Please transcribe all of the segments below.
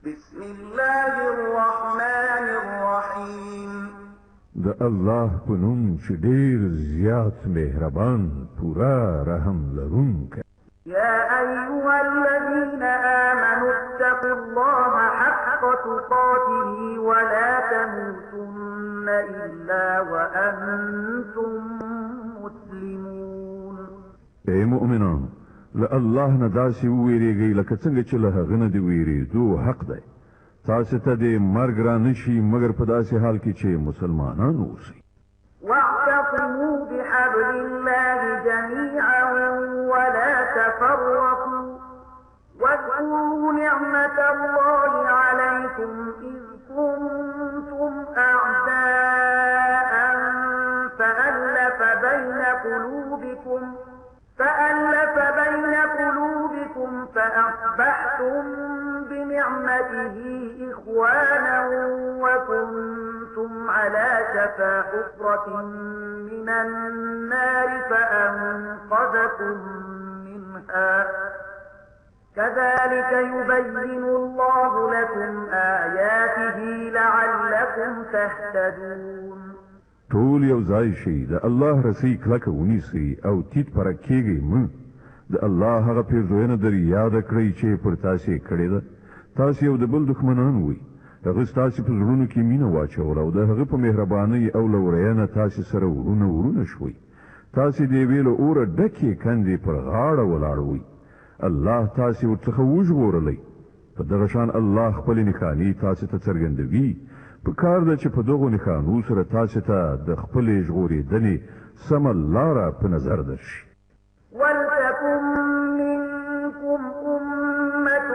بسم الله الرحمن الرحيم. د الله په نوم چې ډېر زیات مهربان پورا رحم لرونکی. يا أيها الذين آمنوا اتقوا الله حق تقاته ولا تموتن إلا وأنتم مسلمون. اے مؤمنان، له الله نه داسې وویریږئ لکه څنګه چې له هغه نه د ویرېدو حق دی. تاسو ته د مرګ را نشي مګر په داسې حال کې چې مسلمانان اوسئ. واعتصموا بحبل الله جميعا ولا تفرقوا واذكروا نعمة الله عليكم إذ كنتم أعداء فألف بين قلوبكم فأصبحتم بنعمته إخوانا وكنتم على شفا حفرة من النار فأنقذكم منها كذلك يبين الله لكم آياته لعلكم تهتدون. ټول یو ځای شي، د الله رسۍ کلکه ونیسئ او تیت پرک کېږئ مه. د الله هغه پیرزوینه در یاده کړئ چې پر تاسې کړې ده. تاسې یو د بل دښمنان وئ. هغه ستاسې په زړونو کې مینه واچوله او د هغه په مهربانۍ او لورینه تاسې سره ورونه شوئ. تاسې د یوې له اوره ډکې کندې پر غاړه ولاړوئ. الله تاسې ورڅخه وژغورلی. په دغه شان الله خپلې نښانې تاسې ته څرګندوي. په کار ده چې په دغو نښانو سره تاسې ته د خپلې ژغورېدنې سمه لاره په نظر درشي. ولتكن منكم أمة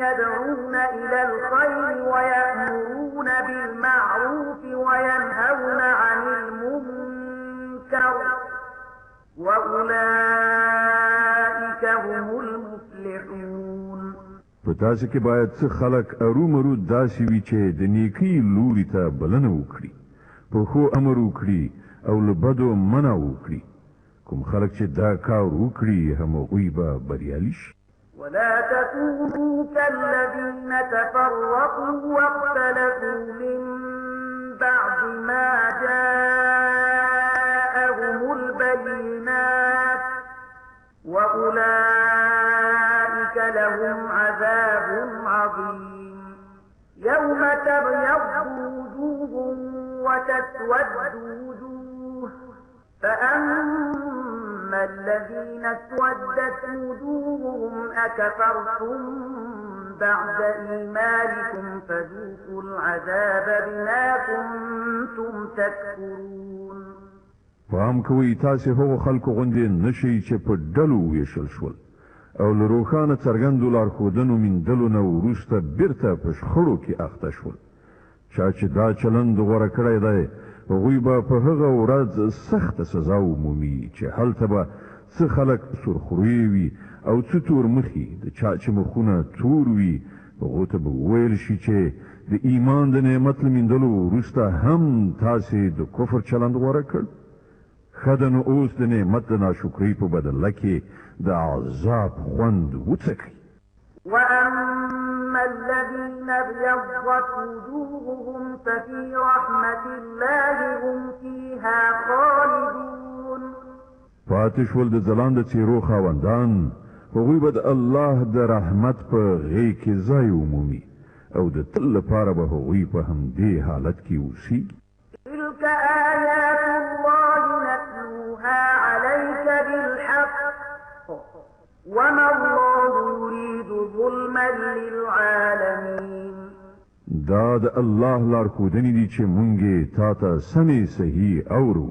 يدعون إلى الخير ويأمرون بالمعروف وينهون عن المنكر وأولئك هم المفلحون. په تاسې کې باید څه خلک ارومرو داسې وي چې د نیکۍ لوري ته بلنه وکړي، په ښو امر وکړي او له بدو منع وکړي. کوم خلک چې دا کار وکړي همغوی به بریالي شي. ولا تكونوا كالذين تفرقوا واختلفوا من بعد ما جاءهم البينات وأولئك لهم عذاب عظيم. يوم تبيض وجوه وتسود وجوه فأما الذين اسودت وجوههم أكفرتم بعد إيمانكم فذوقوا العذاب بما كنتم تكفرون. پام کوئ تاسې هغو خلکو غوندې نشئ چې په ډلو ویشل شول او له روښانه څرګندو لارښودنو میندلو نه وروسته بیرته په شخړو کې اخته شول. چا چې دا چلند غوره کړی دی هغوی به په هغه ورځ سخته سزا ومومي چې هلته به څه خلک سرخوروي وي او څه تور مخي. د چا چې مخونه تور وي هغو ته به وویل شي چې د ایمان د نعمت له میندلو وروسته هم تاسې د کفر چلند غوره کړ. ښه ده نو اوس د نعمت د ناشکرۍ په بدله کې د عذاب خوند وڅکئ. وأما الذين ابيضت وجوههم ففي رحمة الله هم فيها خالدون. پاتې شول د ځلانده څېرو خاوندان، هغوی به د الله د رحمت په غېږ کې ځای ومومي او د تل لپاره به هغوی په همدې حالت کې اوسیږي. تلك آيات الله نتلوها عليك بالحق وما الله يريد ظلما للعالمين. دا د الله لارښودنې دي چې مونږ یې تا ته سمې صحیح اورو،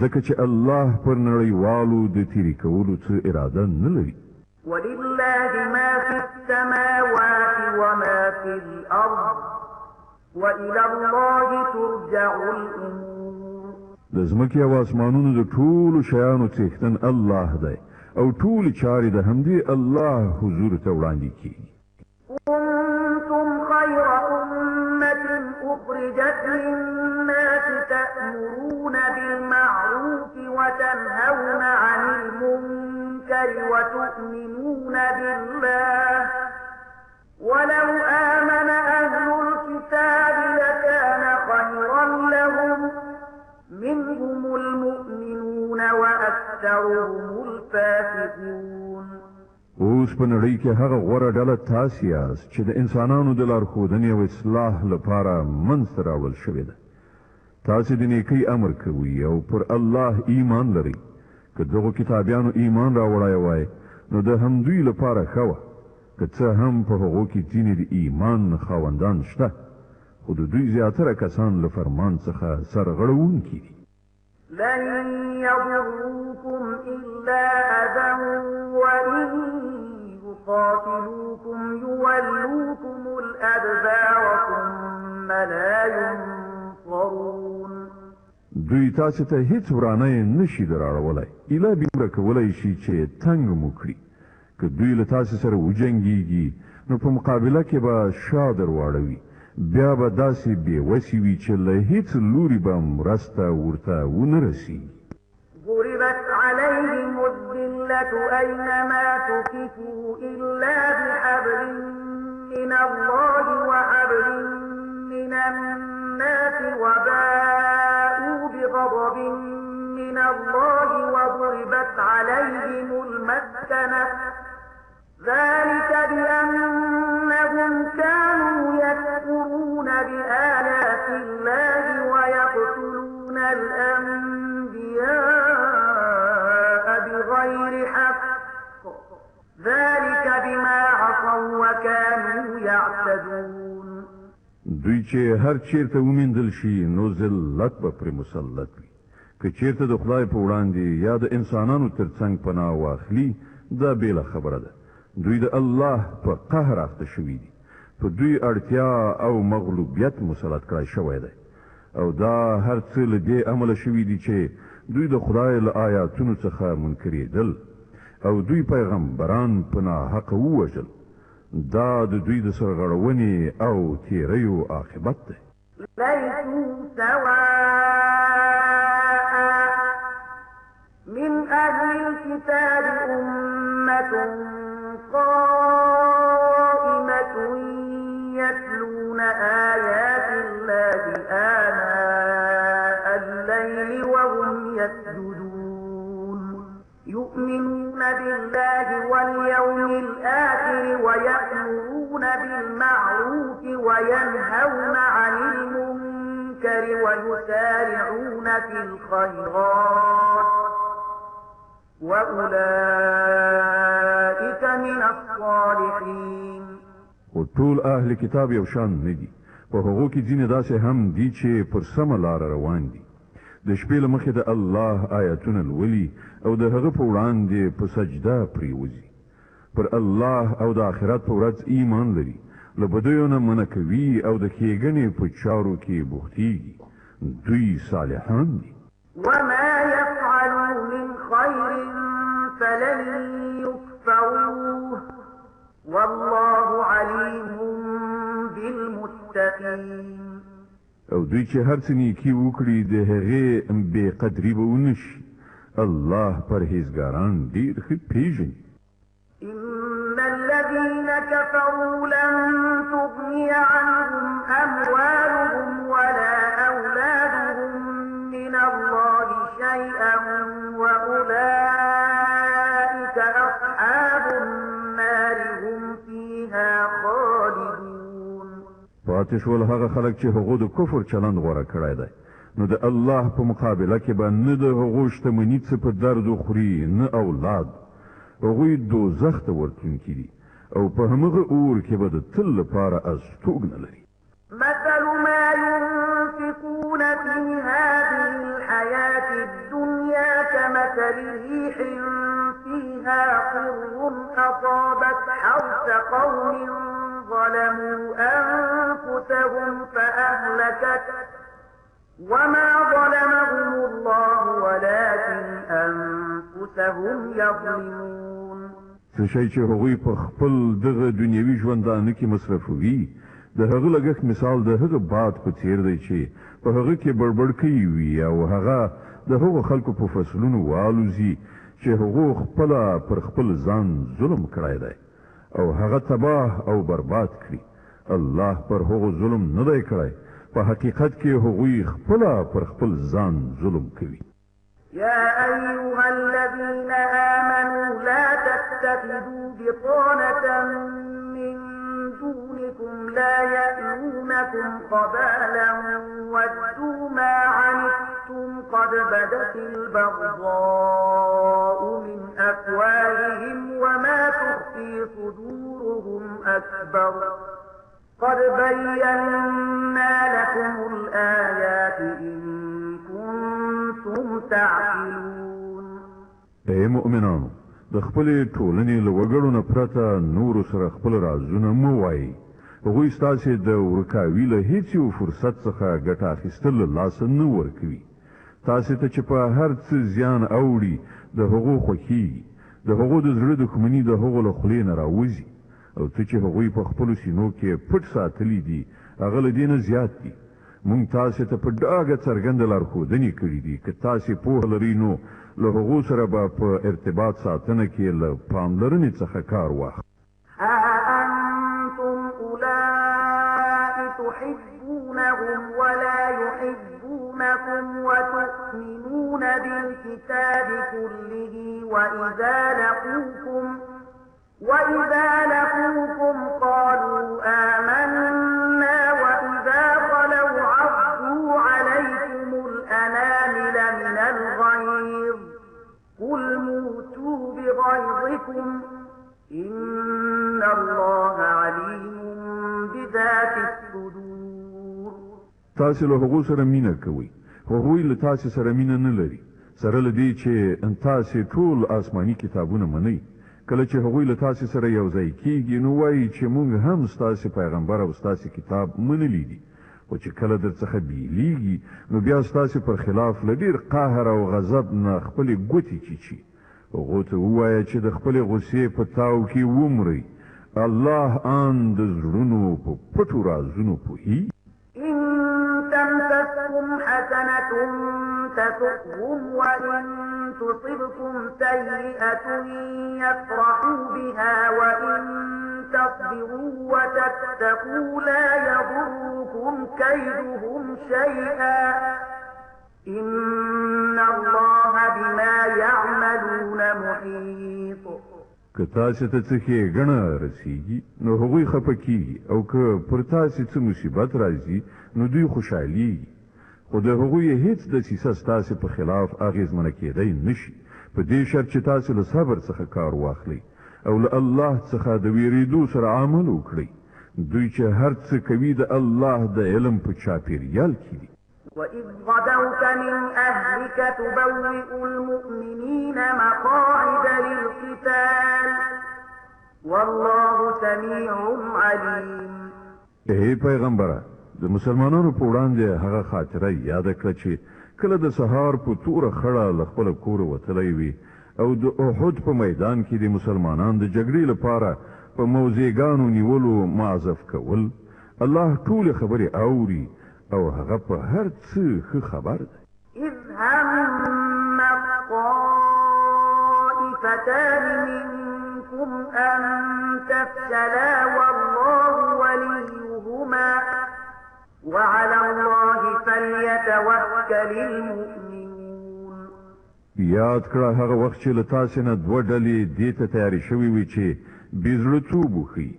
ځکه چې الله پر نړیوالو د تیرې کولو څه اراده نه لري. ولله ما في السماوات وما في الأرض وإلى الله ترجع الأمور. د ځمکې او اسمانونو د ټولو شیانو څښتن الله دی او ټولې چارې د همدې الله حضور ته وړاندې کیږي. كنتم خير أمة أخرجت للناس تأمرون بالمعروف وتنهون عن المنكر وتؤمنون بالله ولو آمن أكثرهم الفاسقون. اوس په نړۍ کې هغه غوره ډله تاسې یاست چې د انسانانو د لارښودنې او اصلاح لپاره منځته راوړل شوې ده. تاسې د نیکۍ امر کوئ او پر الله ایمان لرئ. که دغو کتابیانو ایمان راوړی وای نو د همدوی لپاره ښه وه، که څه هم په هغو کې ځینې د ایمان خاوندان شته، خو د دوی زیاتره کسان له فرمان څخه سرغړونکي دي. لن يضروكم إلا أذى وإن يقاتلوكم يولوكم الأدبار ثم لا ينصرون. دوی تاسو ته هیڅ ورانه نشي دراړولای، اله بیمره کولای شي چې تنگ مو کړي. که دوی له تاسو سره وجنګیږي نو په مقابله کې به شا درواړوي، بیا به داسې بېوسې وي چې له هیڅ لوري به مرسته ورته ونه رسي. ضربت عليهم الذلة أينما تكفوا إلا بحبل من الله وحبل من الناس وباءوا بغضب من الله وضربت عليهم المسكنة ذلك بأنهم كانوا يكفرون بآيات الله ويقتلون الأنبياء بغير حق ذلك بما عصوا وكانوا يعتدون. دوی چې هر چیرته ومندل شي نو ذلت به پرې مسلط وي. که چیرته د خدای په وړاندې یا د انسانانو ترڅنګ پناه واخلي دا بیله خبره ده. دوی د الله په قهر اخته شوي دي، په دوی اړتیا او مغلوبیت مسلط کړی شوی دی، او دا هر څه له دې امله شوي دي چې دوی د خدای له آیاتونو څخه منکرېدل او دوی پیغمبران په ناحقه ووژل. دا د دوی د سرغړونې او تیریو عاقبت دی. ليسوا سواء من أهل الكتاب أمة قائمة يتلون آيات الله آناء الليل وهم يسجدون يؤمنون بالله واليوم الآخر ويأمرون بالمعروف وينهون عن المنكر ويسارعون في الخيرات وأولئك من الصالحين. وطول أهل كتاب يوشان ندي په هغو کې ځینې داسې هم دي چې پر سمه لاره روان دي. د شپې له مخې د الله آیاتونه لولي او د هغه په وړاندې په سجده پریوځي. پر الله او د آخرت په ورځ ایمان لري، له بدیو نه منع کوي او د ښېګڼې په چارو کې بوختېږي. دوی صالحان دي. وما يفعلوا من خير فلن يكفروه والله عليم بالمتقين. او دوی چې هر څه نیکي وکړي د هغې بې قدري به ونشي. الله پرهیزګاران ډېر ښه پېژني. إن الذين كفروا لن تغني عنهم أموالهم ولا أولادهم من الله شيئا وأولئك أصحاب النار هم فيها خالدون. پاتې شول هغه خلک چې هغو د کفر چلند غوره کړی دی، نو د الله په مقابله کې به نه د هغو شتمني څه په درد وخوري نه اولاد. هغوی دوزخ ته ورتلونکي دي او په همغه اور کې به د تل لپاره استوګنه لري. مثل ما ينفقون في هذه الحياة الدنيا كمثل ريح فيها قر أصابت حرث قوم ظلموا أنفسهم فأهلكت وما ظلمهم الله ولكن أنفسهم يظلمون. څه شی چې هغوی په خپل دغه دنیوي ژوندانه کې مصرفوي د هغه لګښت مثال د هغه باد په څیر دی چې په هغه کې بړبړ کوي وي او هغه د هغو خلکو په فصلونو والوزي چې هغو خپله پر خپل ځان ظلم کړی دی او هغه تباه او برباد کړي. الله پر هغو ظلم نه دی کړی، په حقیقت کې هغوی خپله پر خپل ځان ظلم کوي. يا أيها الذين آمنوا لا تتخذوا بطانة من دونكم لا يألونكم خبالا ودوا ما عنتم قد بدت البغضاء من أفواههم وما تخفي صدورهم أكبر قد بينا لكم الآيات إن كنتم تعقلون. اے مؤمنانو، د خپلې ټولنې له وګړو نه پرته نورو سره خپل رازونه مه وایئ. هغوی ستاسې د ورکاوي له هیڅ یو فرصت څخه ګټه اخیستل له لاسه نه ورکوي. تاسې ته چې په هر څه زیان اوړي د هغو خوښیږي، د هغو د زړه دښمني د هغو له خولې نه راوځي، او څه چې هغوی په خپلو سینو کې پټ ساتلي دي هغه له دې نه زیات دي. مونږ تاسې ته په ډاګه څرګنده لارښودنې کړي دي. که تاسې پوهه لرئ نو له هغو سره به په ارتباط ساتنه کې له پاملرنې څخه کار واخلئ. ها أنتم أولئك تحبونهم ولا يحبونكم وتؤمنون بالكتاب كله وإذا لقوكم قالوا آمنا وإذا خلوا عضوا عليكم الأنامل من الغيظ قل موتوا بغيظكم إن الله عليم بذات الصدور. تاسې له هغو سره مینه کوئ، هغوی له تاسې سره مینه نه لري، سره له دې چې تاسې ټول آسماني کتابونه منئ. کله چې هغوی له تاسې سره یو ځای کېږي نو وایي چې موږ هم ستاسې پیغمبر او ستاسې کتاب منلی دي، خو چې کله در څخه بیلیږي نو بیا ستاسې پر خلاف له ډېر قهر او غضب نه خپلې ګوتې چیچي. هغو ته ووایه چې د خپلې غصې په تاو کې ومرئ. الله آن د زړونو په پټو رازونو پوهیږي. إن تمسسكم حسنة تسؤهم وإن تصبكم سيئة يفرحوا بها وإن تصبروا وتتقوا لا يضركم كيدهم شيئا إن الله بما يعملون محيط. که تاسې ته څه ښېګڼه رسیږي نو هغوی خفه کېږي، او که پر تاسې څه مصیبت راځي نو دوی خوشحالیږي، خو د هغوی هیڅ دسیسه ستاسې په خلاف اغېزمنه کېدی نشي، په دې شرط چې تاسې له صبر څخه کار واخلئ او له الله څخه د ویرېدو سره عمل وکړئ. دوی چې هر څه کوي د الله د علم په چاپېریال کې دي. وإذ غدوت من أهلك تبوئ المؤمنين مقاعد للقتال والله سميع عليم. اے پیغمبره، د مسلمانانو په وړاندې هغه خاطره یاد کړه چې کله د سهار په توره خړه له خپله کوره وتلی وي او د احد په میدان کې د مسلمانانو د جګړې لپاره په موضعګانو نیولو معذف کول. الله ټولې خبرې اوري او هغه په هر څه ښه خبر دی. إذ هم طائفتان منكم أن تفشلا والله وليهما وعلى الله فليتوكل المؤمنون. یاد کړه هغه وخت چې له تاسې نه دوه ډلې دې ته تیارې شوې وي چې بې زړهتوب وښیي،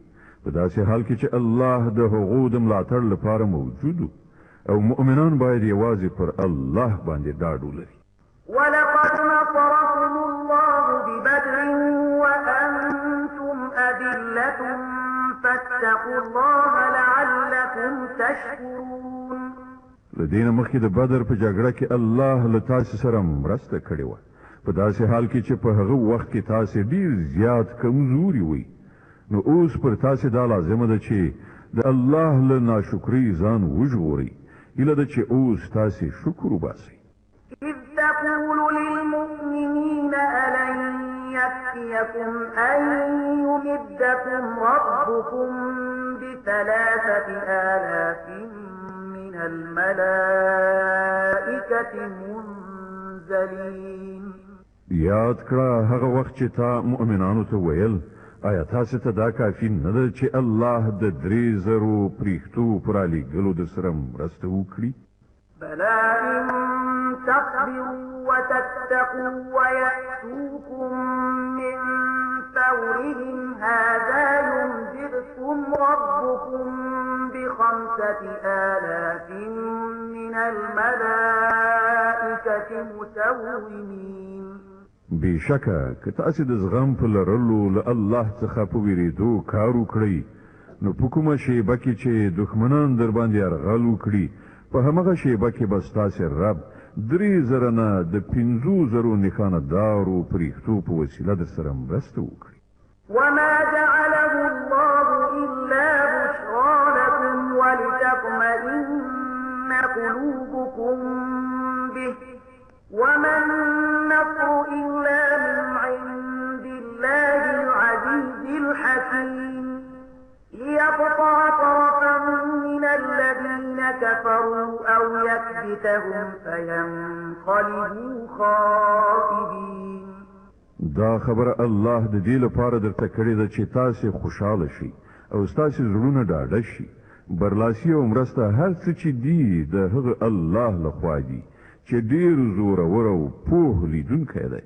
په داسې حال کې چې الله د هغو د ملاتړ لپاره موجود و، او مؤمنان باید یوازې پر الله باندې ډاډ ولري. ولقد نصركم الله ببدر وأنتم أذلة فاتقوا الله لعلكم تشكرون. له دې نه مخکې د بدر په جګړه کې الله له تاسې سره مرسته کړې وه، په داسې حال کې چې په هغه وخت کې تاسې ډېر زیات کمزوري وئ. نو اوس پر تاسې دا لازمه ده چې د الله له ناشکرۍ ځان وژغورئ. هیله ده چې اوس تاسې شکر وباسئ. إذ تقول للمؤمنين ألن يكفيكم أن يمدكم ربكم ب3,000 من الملائكة منزلين. یاد کړه هغه وخت چې تا مؤمنانو ته ویل آیا تاسو ته دا کافي نه ده چې الله د 3,000 پریښتو پر علیګلو د سره مرسته وکړي؟ بلى إن تصبروا وتتقوا ويأتوكم من فورهم هذا يمددكم ربكم ب5 آلاف من الملائكة مسومين. بشکه که تاسو د زغم په لرلو له الله څخه په ویریدو کار وکړئ نو په کومه شیبه کې چې دښمنان در باندې یرغل وکړي په همغه شیبه کې به ستاسو رب 3,000 نه د 5,000 نښانه دارو پرښتو په وسیله در سره مرسته وکړي. وما جعله الله إلا بشرى لكم ولتطمئن قلوبكم به وما النصر إلا من عند الله العزيز الحكيم ليقطع طرفا من الذين كفروا أو يكبتهم فينقلبوا خاسرين. دا خبره الله د دې لپاره درته کړې ده چې تاسو خوشاله شئ او تاسو زړونه ډاډه شي. برلاسي او مرسته هر څه چې دی د هغه الله لخوا دی چې ډیر زورور او پوه لیدونکی دی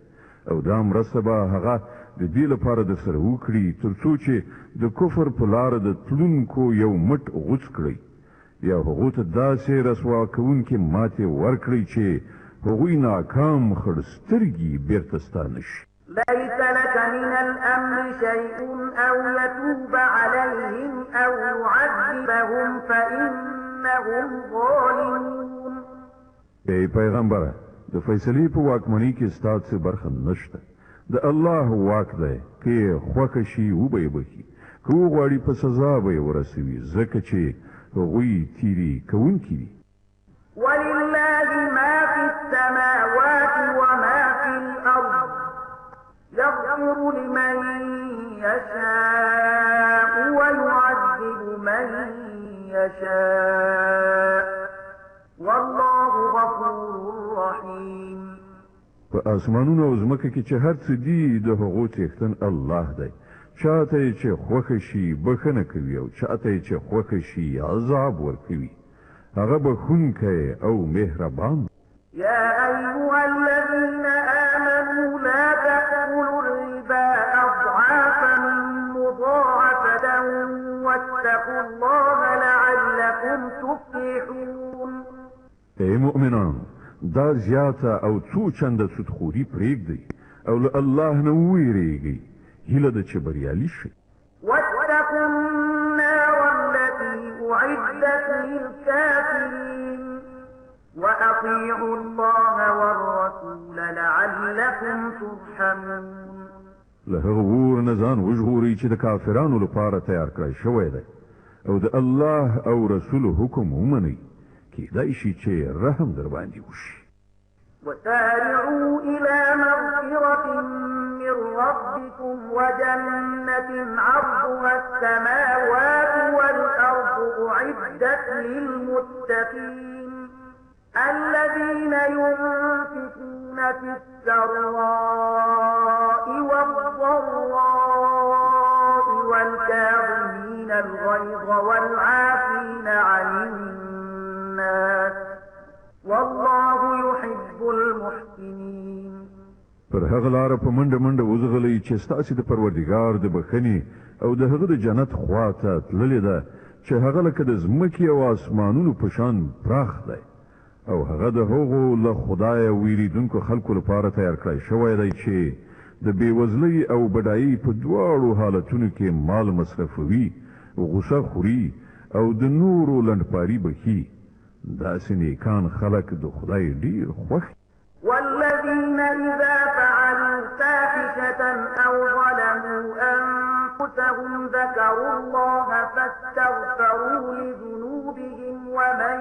او دا مرسته به هغه د دې لپاره د سره وکړي ترڅو چې د کفر په لار د تلونکو یو مټ غوڅ کړي یا هغه ته داسې رسوا کوونکې ماتې ورکړي چې هغوی ناکام خړسترګي بیرته ستانه شي. ليس لك من الأمر شيء أو يتوب عليهم أو يعذبهم فإنهم ظالمون. ای پیغمبره د فیصلې په واکمنۍ کې ستاسو برخه نشته. د الله واک دی که خوښه شي وبه بخي که وغواړي په سزا به یې ورسوي ځکه چې هغوی تیری کوونکي دي. ولله ما في السماوات وما في الأرض يغفر لمن يشاء ويعذب من يشاء والله غفور رحيم. په اسمانونو او ځمکه کې چې هر څه دي د هغو څښتن الله دی. چاته چې خوښه شي بخنه کوي او چاته چې خوښه شي عذاب ورکوي. هغه بخونکی او مهربان. يا أيها الذين آمنوا لا تأكلوا الربا أضعافا مضاعفة واتقوا الله لعلكم تفلحون. ای مؤمنان دا زیاته او څو چنده سودخوري پرېږدئ او له الله نه وویریږئ هیله ده چې بریالي شئ. واتقوا النار التي أعدت للكافرين وأطيعوا الله والرسول لعلكم ترحمون. له هغه اور نه ځان وژغورئ چې د کافرانو لپاره تیار کړی شوی دی او د الله او رسول حکم ومنئ کېدای شي چې رحم در باندې وشي. وسارعوا إلى مغفرة من ربكم وجنة عرضها السماوات والأرض أعدت للمتقين الذين ينفقون في السراء والضراء والكاظمين الغيظ والعافين عن الناس والله يحب المحسنين. پر هغه لار په منډه منډه وزغلئ چې ستاسو د پروردګار د بخښنې او د هغه د جنت خوا ته تللې ده چې هغه لکه د ځمکې او اسمانونو په شان پراخ دی او هغه د هغو له خدایه ویریدونکو خلکو لپاره تیار کړی شوی دی چې د بېوزلۍ او بډایۍ په دواړو حالتونو کې مال مصرفوي غوسه خوري او د نورو لنډپاري بخي. داسې نیکان خلک د خدای ډیر خوښ. والذين إذا فعلوا فاحشة أو ظلموا أنفسهم ذكروا الله فاستغفروا لذنوبهم ومن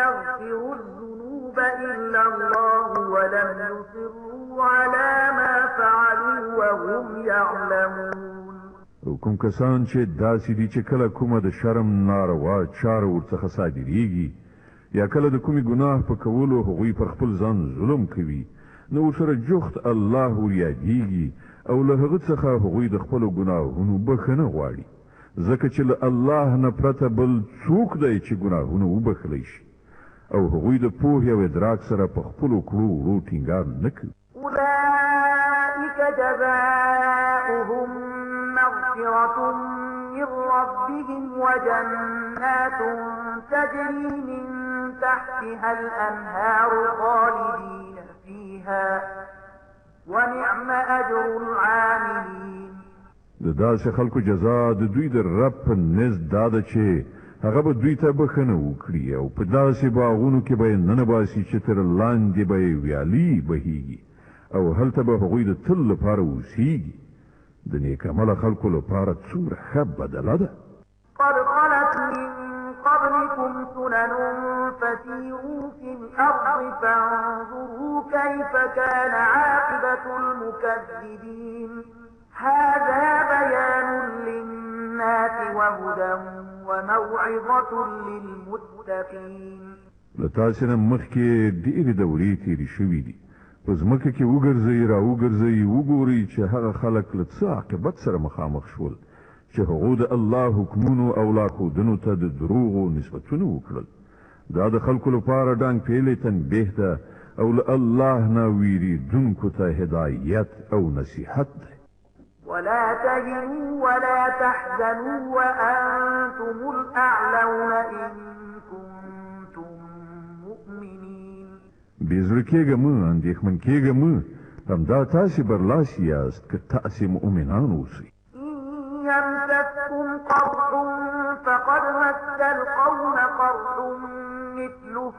يغفر الذنوب إلا الله ولم يصروا على ما فعلوا وهم يعلمون. کوم کسان چې داسې دي چې کله کومه د شرم ناروا چاره ورڅخه صادریږي یا کله د کومې ګناه په کولو هغوی پر خپل ځان ظلم کوي نو ورسره جوخت الله وریادیږي او له هغه څخه هغوی د خپلو ګناهونو بخښنه غواړي ځکه چې له الله نه پرته بل څوک دی چې ګناهونه وبخلی شي او هغوی د پوهې او ادراک سره په خپلو کړو وړو ټینګار نه کوي. أولئك جزاؤهم مغفرة من ربهم وجنات تجري من تحتها الأنهار خالدين فيها ونعم أجر العاملين. د داسې خلکو جزا د دوی د رب په نزد دا ده چې هغه به دوی ته بخښنه وکړي او په داسې باغونو کې به یې ننباسي چې تر لاندې به یې ویالې بهیږي او هلته به هغوی د تل لپاره اوسیږي. د نیکعمله خلکو لپاره څومره ښه بدله ده. قد خلت من قبلكم سنن فسيروا في الأرض فانظروا كيف كان عاقبة المكذبين. هذا بيان للناس وهدى وموعظة للمتقين. لتاسې نه مخکې ډېرې دورې تېرې شوي دي. په ځمکه کې وګرځئ را وګرځئ وګورئ چې هغه خلک له څه عاقبت سره مخامخ شول چې هغو د الله حکمونو او لارښودنو ته د دروغو نسبتونه وکړل. دا د خلکو لپاره ډانګ پیلې تنبیه ده او له الله نه ویریدونکو ته هدایت او نصیحت ده. ولا تهنوا ولا تحزنوا وأنتم الأعلون إن كنتم مؤمنين. بیزړه کېږه مه اندېښمن کېږه مه همدا تاسې برلاسي یاست که تاسې مؤمنان اوسئ. إن يمسسكم قرح فقد مس القوم قرح مثله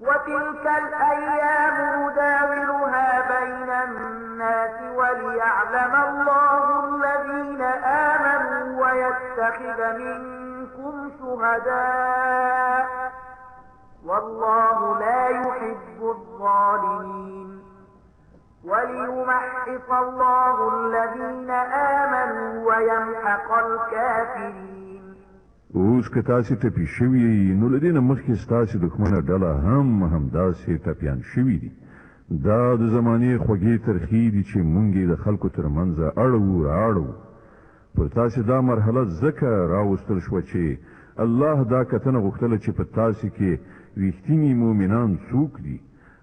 وتلك الأيام نداولها بين الناس وليعلم الله الذين آمنوا ويتخذ منكم شهداء والله لا يحب الظالمين وليمحص الله الذين آمنوا ويمحق الكافرين. اوس که تاسې ټپي شوي یې نو له دې نه مخکې ستاسې دښمنه ډله همداسې ټپیان شوي دي. دا د زمانې خوږې ترخې دي چې مونږ یې د خلکو تر منځه اړوو رااړوو. پر تاسې دا مرحله ځکه راوستل شوه چې الله دا کتنه غوښتله چې په تاسې کې رښتیني مؤمنان څوک دي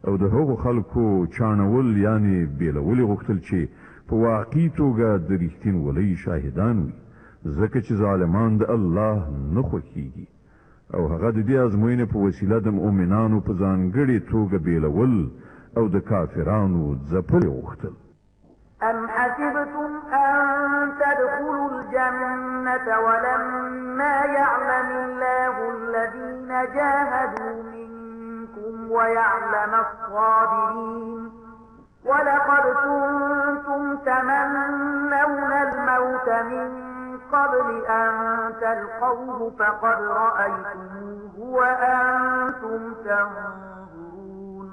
او د هغو خلکو چاڼول یعنې بیلول یې غوښتل چې په واقعي توګه د رښتینولۍ شاهدان وي ځکه چې ظالمان د الله نه خوښیږي او هغه د دې ازموینې په وسیله د مؤمنانو په ځانګړې توګه بیلول او د کافرانو ځپل یې غوښتل. أم حسبتم أن تدخلوا الجنة ولما يعلم الله الذين جاهدوا منكم ويعلم الصابرين ولقد كنتم تمنون الموت من قبل أن تلقوه فقد رأيتموه وأنتم تنظرون.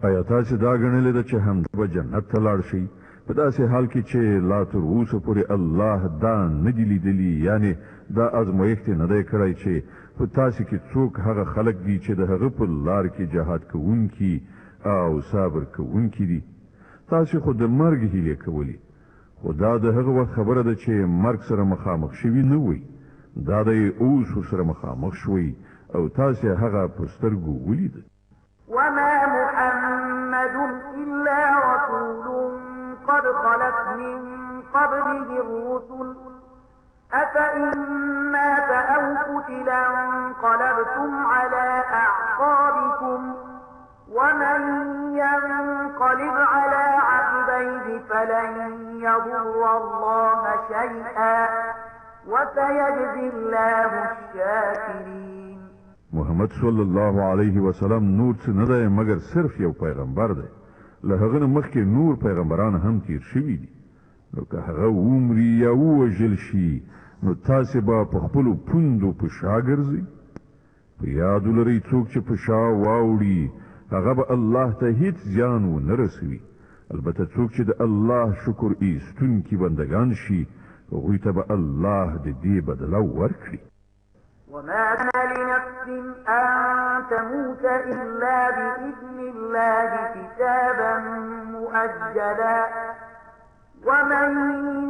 آیا تاسې دا ګڼلې ده چې همدا به جنت ته لاړ شئ په داسې حال کې چې لا تر اوسه پورې الله دا نه دي لیدلي یعنې دا ازمایښت نه دی کړی چې په تاسې کې څوک هغه خلک دي چې د هغه په لار کې جهاد کوونکي او صبر کوونکي دي. تاسې خو د مرګ هیلې کولې خو دا د هغه وخت خبره ده چې مرګ سره مخامخ شوي نه وئ. دا دی اوس ورسره مخامخ شوئ او تاسې هغه په سترګو ولیده. وما محمد إلا رسول قد خلت من قبله الرسل أفإن مات أو قتل انقلبتم على أعقابكم ومن ينقلب على عقبيه فلن يضر الله شيئا وسيجزي الله الشاكرين. محمد صلی الله علیه وسلم نور څه نه دی مګر صرف یو پیغمبر دی. له هغه نه مخکې نور پیغمبران هم تیر شوي دي. نو که هغه ومري یا ووژل شي نو تاسې به په خپلو پوندو په شا ګرځئ. په یاد ولرئ څوک چې په شا واوړي هغه به الله ته هیڅ زیان ونه رسوي. البته څوک چې د الله شکر ایستونکي بندگان شي هغوی ته به الله د دې بدله ورکړي. وما كان لنفس أن تموت إلا بإذن الله كتابا مؤجلا ومن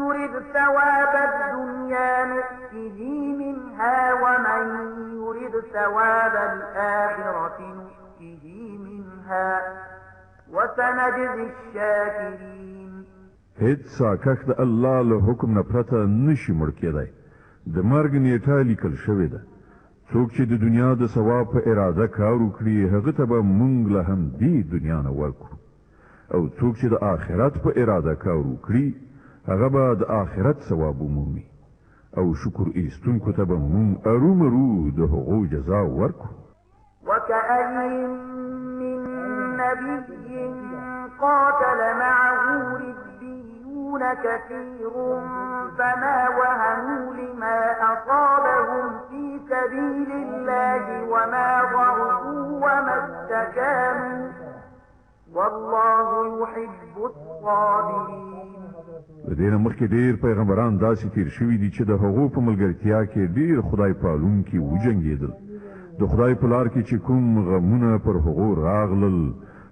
يرد ثواب الدنيا نؤته منها ومن يرد ثواب الآخرة ملكه منها وسنجزي الشاكرين. هیڅ ساکښ د الله له حکم نه پرته نشي مړ کېدی. د مرګ نیټه لیکل شوې ده. څوک چې د دنیا د ثواب په اراده کار وکړي هغه ته به موږ له همدې دنیا نه ورکړو، او څوک چې د آخرت په اراده کار وکړي هغه به د آخرت ثواب ومومي، او شکر ایستونکو ته به موږ ارومرو د هغو جزا ورکړو. وكأين من نبي قاتل معه ربيون كثير فما وهنوا لما أصابهم في سبيل الله وما ضعفوا وما استكانوا والله يحب الصابرين. د دې نه مخکې ډېر پیغمبران داسې تیر شوي دي چې د هغو په ملګرتیا کې ډېر خدای پالونکي وجنګېدل. د خدای په لار کې چې کوم غمونه پر هغو راغلل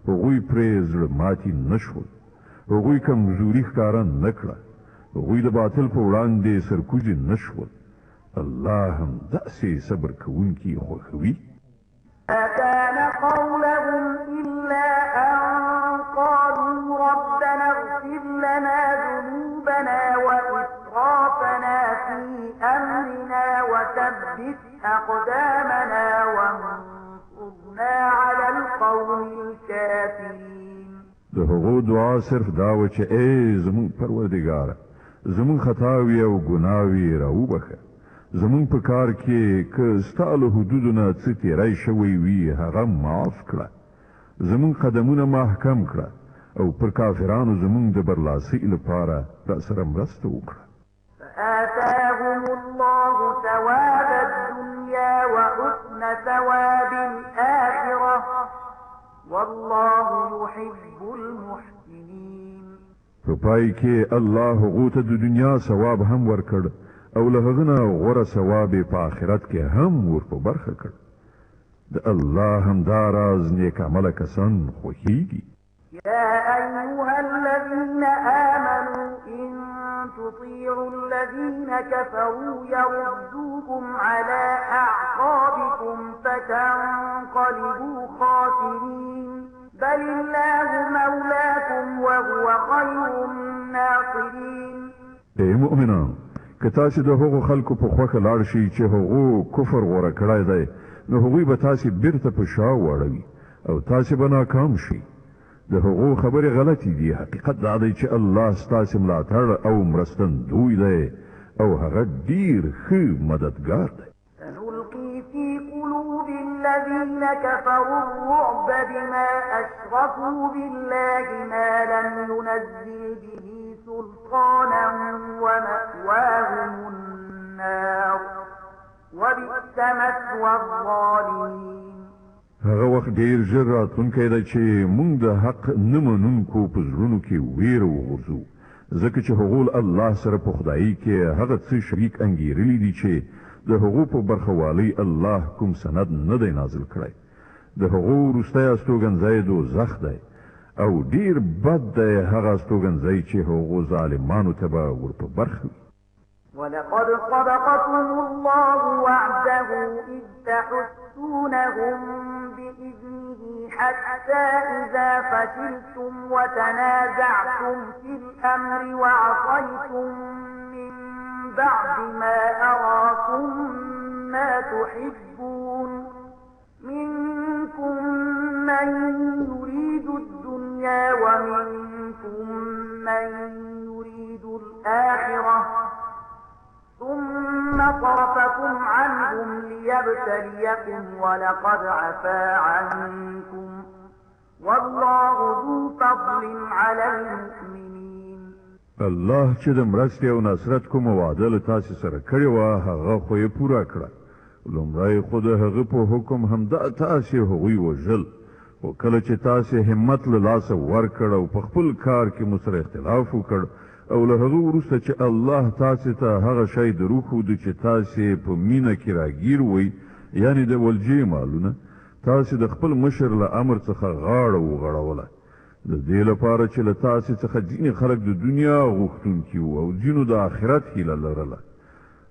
هغوی پرې زړه ماتي نه شول، هغوی کمزوري ښکاره نه کړه، هغوی د باطل په وړاندې سرکوزي نه شول. الله هم داسې صبر کوونکي خوښوي. ما كان قولهم إلا أن قالوا ربنا اغفر لنا ذنوبنا وإسرافنا في أمرنا وثبت أقدامنا وانصرنا على القوم الكافرين. د هغو دعا صرف دا و چې ای زمون پروردګاره زمون خطاوي او ګناوي راوبخه، زمون په کار کې که ستا له حدودو نه څه تیری شوی وي هغه معاف کړه، زمون قدمونه محکم کړه، او پر کافرانو زمون د برلاسۍ لپاره راسره مرسته وکړه. فآتاهم الله ثواب الدنيا وحسن ثواب الآخرة والله يحب المحسنين. په پای کې الله هغو ته د دنیا ثواب هم ورکړ او له هغه نه غوره ثواب په آخرت کې هم ور په برخه کړ. د الله همدا راز نیک عمله کسان خوښیږي. يا أيها الذين آمنوا إن تطيعوا الذين كفروا يردوكم على أعقابكم فتنقلبوا خاسرين بل الله مولاكم وهو خير الناصرين. ای مؤمنان، که تاسو د هغو خلکو په خوښه لاړ شئ چې هغو کفر غوره کړی دی نو هغوی به تاسې بیرته په شا واړوي او تاسې به ناکام شئ. د هغو خبرې غلطې دي. حقیقت دا دی چې الله ستاسې ملاتړ او مرستندوی دی او هغه ډیر ښه مددګار دی. سنلقي في قلوب الذين كفروا الرعب بما أشركوا بالله ما لم ينزل به سلطانا ومأواهم النار وبئس مثوى الظالمين. هغه وخت ډیر ژر راتلونکی دی چې موږ د حق نه منونکو په زړونو کې ویره وغورځو، ځکه چې هغو الله سره په خدایي کې هغه څه شریک انګیرلي دي چې د هغو په برخوالۍ الله کوم سند نه دی نازل کړی. د هغو وروستی استوګنځی دوزخ دی او ډیر بد دی هغه استوګنځی چې هغو ظالمانو ته به ور په برخه وي. ولقد صدقكم الله وعده إذ تحسونهم بإذنه حتى إذا فشلتم وتنازعتم في الأمر وعصيتم من بعد ما أراكم ما تحبون منكم من يريد الدنيا ومنكم من يريد الآخرة ثم صرفكم عنهم ليبتليكم ولقد عفا عنكم والله ذو فضل على المؤمنين. الله چې د مرستې او نصرت کوم وعده له تاسو سره کړې وه هغه خو یې پوره کړه. لومړی خو د هغه په حکم همدا تاسې هغوی وژل، خو کله چې تاسې همت له لاسه ورکړ او په خپل کار کې مو سره اختلاف وکړ او له هغه وروسته چې الله تاسې ته هغه شی دروښود چې تاسې په مینه کې راګیر وئ، یعنې د ولجې مالونه، تاسې د خپل مشر له امر څخه غاړه وغړوله، د دې لپاره چې له تاسې څخه ځینې خلک د دنیا غوښتونکي وو او ځینو د آخرت هیله لرله.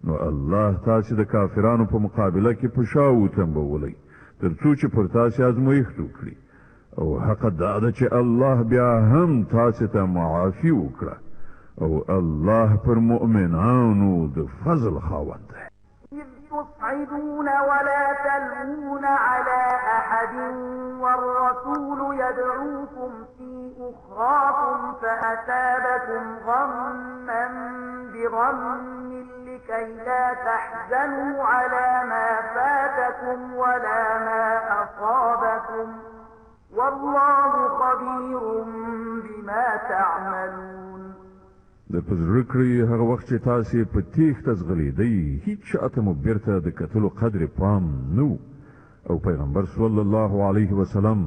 نو الله تاسې د کافرانو په مقابله کې په شا وتنبولی، تر څو چې پر تاسې ازمایښت وکړي او حق دا ده چې الله بیا هم تاسې ته معافي وکړه او الله پر مؤمنانو د فضل خاوند دی. إذ تصعدون ولا تلوون على أحد والرسول يدعوكم في أخراكم فأثابكم غما بغم لكي لا تحزنوا على ما فاتكم ولا ما أصابكم والله خبير بما تعملون. د پزړه کړی هغه وخت چې تاسې په تیښته ځغلېدئ هیڅ چاته مو بیرته د کتلو قدر پام نه او پیغمبر صلی الله علیه وسلم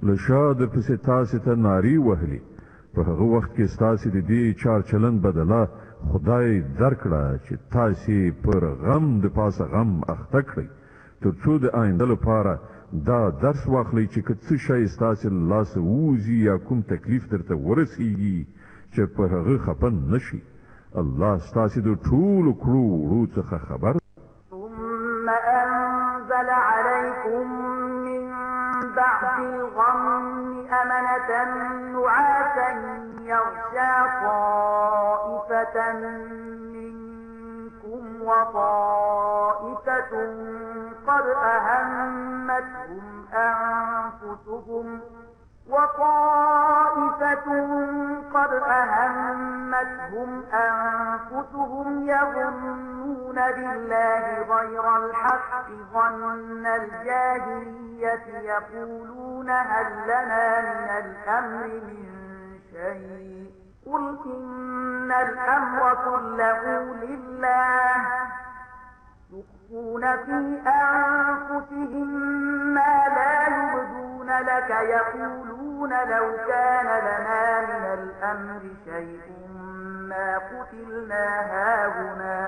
له شا درپسې تاسې ته نارې وهلې. په هغه وخت کې ستاسې د دې چار چلند بدله خدای درکړه چې تاسې پر غم د پاسه غم اخته کړئ تر څو د آینده لپاره دا درس واخلئ چې که څه شی ستاسې له لاسه ووځي یا کوم تکلیف درته ورسیږي چې په هغه خفه نشي. الله ستاسې د ټولو کړو وړو څخه خبر. ثم أنزل عليكم من بعد الغم أمنة نعاسا يغشى طائفة منكم وطائفة قد أهمتهم أنفسهم يظنون بالله غير الحق ظن الجاهلية يقولون هل لنا من الأمر من شيء قل إن الأمر كله لله يخفون في أنفسهم ما لا يبدون لك يقولون لو كان لنا من الأمر شيء ما قتلنا هاهنا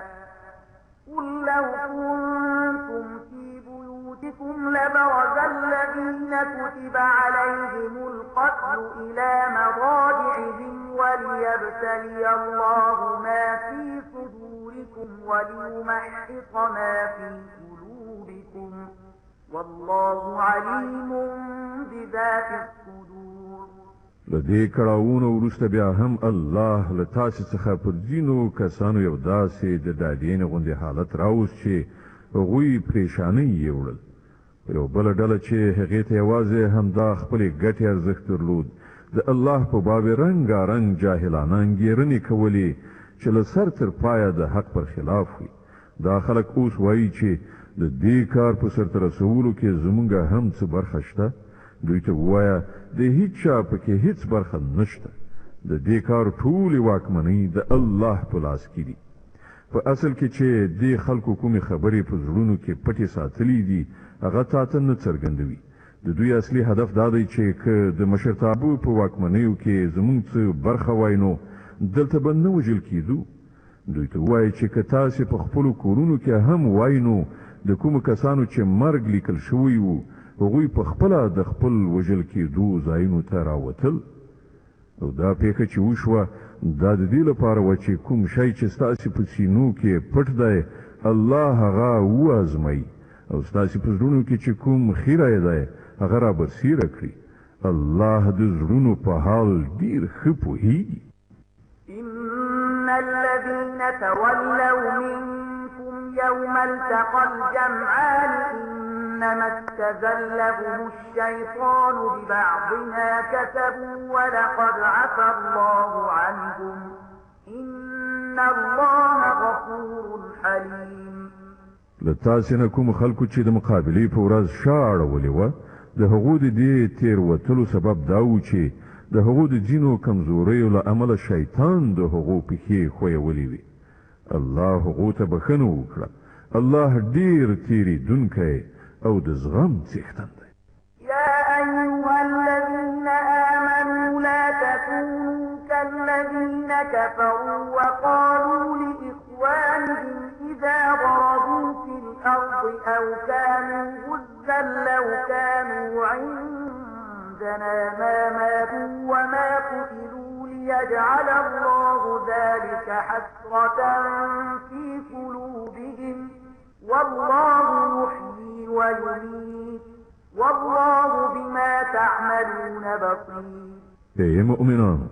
قل لو كنتم في بيوتكم لبرز الذين كتب عليهم القتل إلى مضاجعهم وليبتلي الله ما في صدوركم وليمحص ما في قلوبكم والله عليم بذات الصدور. لدې کړهونو وروسته بیا هم الله له تاسې څخه پر ځینو کسانو یو داسې د دادین غوندې حالت راوست چې هغوی پریشانۍ یې وړل. یو بله ډله چې هغې ته یوازې همدا خپلې ګټې ارزښت درلود د الله په باب رنګارنګ جاهلانه انګېرنې کولې چې له سر تر پایه د حق پر خلاف وي. دا خلک اوس وایي چې د دې کار په سرته رسولو کې زمونږ هم څه برخه شته. دوی ته ووایه د هیڅ چا پکې هیڅ برخه نشته. د دې کار ټولې واکمنۍ د الله په لاس کې دي. په اصل کې چې دې خلکو کومې خبرې په زړونو کې پټې ساتلې دي هغه تاته نه څرګندوي. د دوی اصلي هدف دا دی چې که د مشرتابه په واکمنیو کې زمونږ څه برخه وای نو دلته به نه وژل کېدو. دوی ته ووایي چې که تاسې په خپلو کورونو کې هم وای نو د کومو کسانو چې مرګ لیکل شوی وو هغوی په خپله د خپل وژل کېدو ځایونو ته راوتل. او دا پیښه چې وشوه دا د دې لپاره وه چې کوم شی چې ستاسې په سینو کې پټ دی الله هغه وازمایي او ستاسې په زړونو کې چې کوم خیره دی هغه را برسیره کړي. الله د زړونو په حال ډیر ښه پوهیږي. إن الذين تولوا منكم يوم التقى الجمعان إنما استزلهم الشيطان ببعض ما كسبوا ولقد عفى الله عنهم إن الله غفور حليم. لتاسې نه کوم خلکو چې د مقابلې په ورځ شا اړولې وه د هغو د دې تېروتلو سبب دا و چې د هغو د ځینو کمزوریو له امله شیطان د هغو پښې ښویولې وي. الله هغو ته بښنه وکړه. الله ډېر تېرېدونکی او د زغم څښتن دی. يا أيها الذين آمنوا لا تكونوا كالذين كفروا وقالوا لإخوانهم إذا ضربوا في الأرض أو كانوا غزا لو كانوا عندنا ما ماتوا وما قتلوا ليجعل الله ذلك حسرة في قلوبهم والله يحيي ويميت والله بما تعملون بصير. ای مؤمنانو،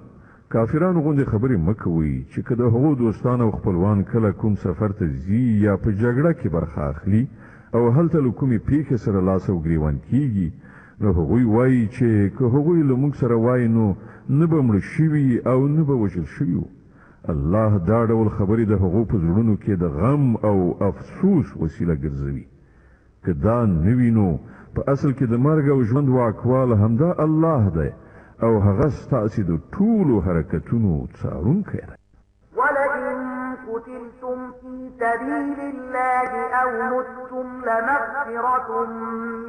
کافرانو غوندې خبرې مکوئ چې که د هغو دوستان او خپلوان کله کوم سفر ته ځي یا په جګړه کې برخه اخلي او هلته له کومې پیښې سره لاس او ګریوان کیږي، نو هغوی وایي چې که هغوی له موږ سره وایي نو نه به مړه شوي او نه به وژل شوي وو. الله دا ډول خبرې د هغو په زړونو کې د غم او افسوس وسیله ګرځوي. که دا نه وي نو په اصل کې د مرګ او ژوند واکواله همدا الله دی او هغه ستاسې د ټولو حرکتونو څارونکی دی. ولئن قتلتم في سبيل الله أو متم لمغفرة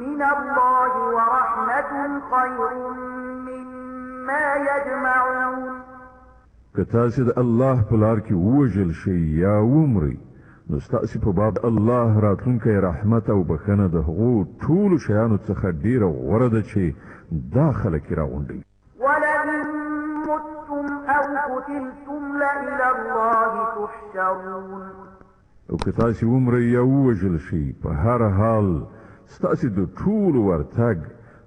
من الله ورحمة خير مما يجمعون. که تاسې د الله په لار کې ووژل شئ یا ومرئ، نو ستاسې په باب الله راتلونکی رحمت او بخښنه د هغو ټولو شیانو څخه ډېره غوره ده چې دا خلک یې راغونډوي. ولئن متم أو قتلتم لإلى الله تحشرون. او که تاسې ومرئ یا ووژل شئ، په هر حال ستاسې د ټولو ورتګ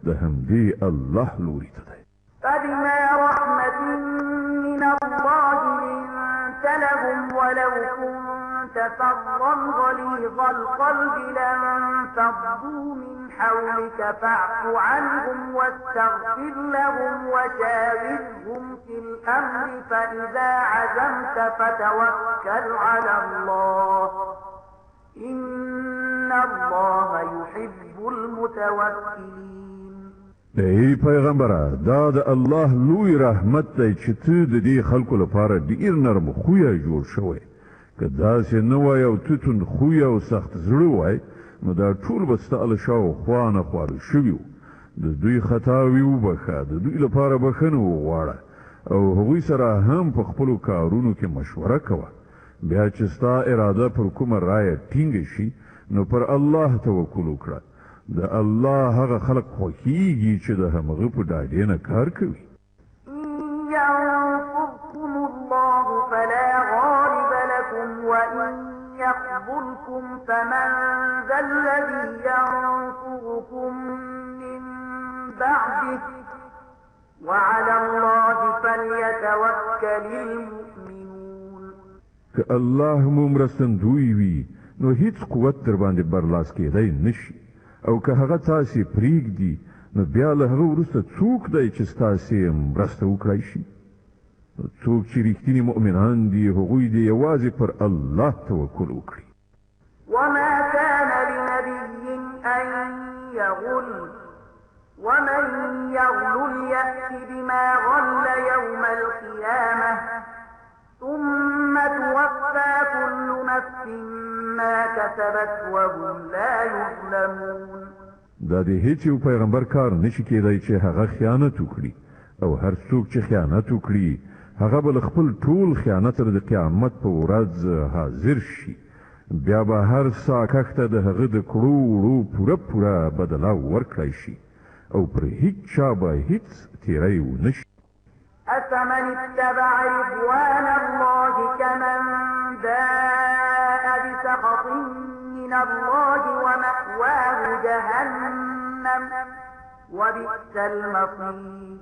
د همدې الله لوري ته دی. فبما رحمة من الله لنت لهم ولو كنت فظا غليظ القلب لانفضوا من حولك فاعف عنهم واستغفر لهم وشاورهم في الأمر فإذا عزمت فتوكل على الله إن الله يحب المتوكلين. ای پیغمبره، دا د الله لوی رحمت دی چې ته د دې خلکو لپاره ډیر نرم خویه جوړ شوی. که داسې نه وای او ته توند خویه او سخت زړه وای، نو دا ټول به ستا له شاوخوا نه خواره شوي وو. د دوی خطاوې وبخښه، د دوی لپاره بخښنه وغواړه او هغوی سره هم په خپلو کارونو کې مشوره کوه. بیا چې ستا اراده پر کومه رایه ټینګه شي، نو پر الله توکل وکړه. د الله هغه خلق خوښیږي چې د همغه په ډاډې نه کار کوي. ينصركم الله فلا غالب لكم وإن يخذلكم فمن ذا الذي ينصركم من بعده وعلى الله فليتوكل المؤمنون. که الله مو مرستندوی وي، نو هیڅ قوت در باندې برلاس کېدی نشي. او که هغه تاسې پرېږدي، نو بیا له هغه وروسته څوک دی چې ستاسې مرسته وکړای شي؟ څوک چې رښتیني مؤمنان دي، هغوی دې یوازې پر الله توکل وکړي. وما كان لنبي أن يغل ومن يغل يأت بما غل يوم القيامة ثم توفى كل نفس ما كسبت وهم لا يظلمون. دا د هیڅ یو پیغمبر کار نشي کېدای چې هغه خیانت وکړي، او هر څوک چې خیانت وکړي هغه به خپل ټول خیانت سره د قیامت په ورځ حاضر شي. بیا به هر ساکښ ته د هغه د کړو وړو پوره بدله ورکړی شي او پر هیڅ چا به هیڅ تیری ونه شي. أفمن اتبع رضوان الله كمن باء بسخط من الله ومأواه جهنم وبئس المصير.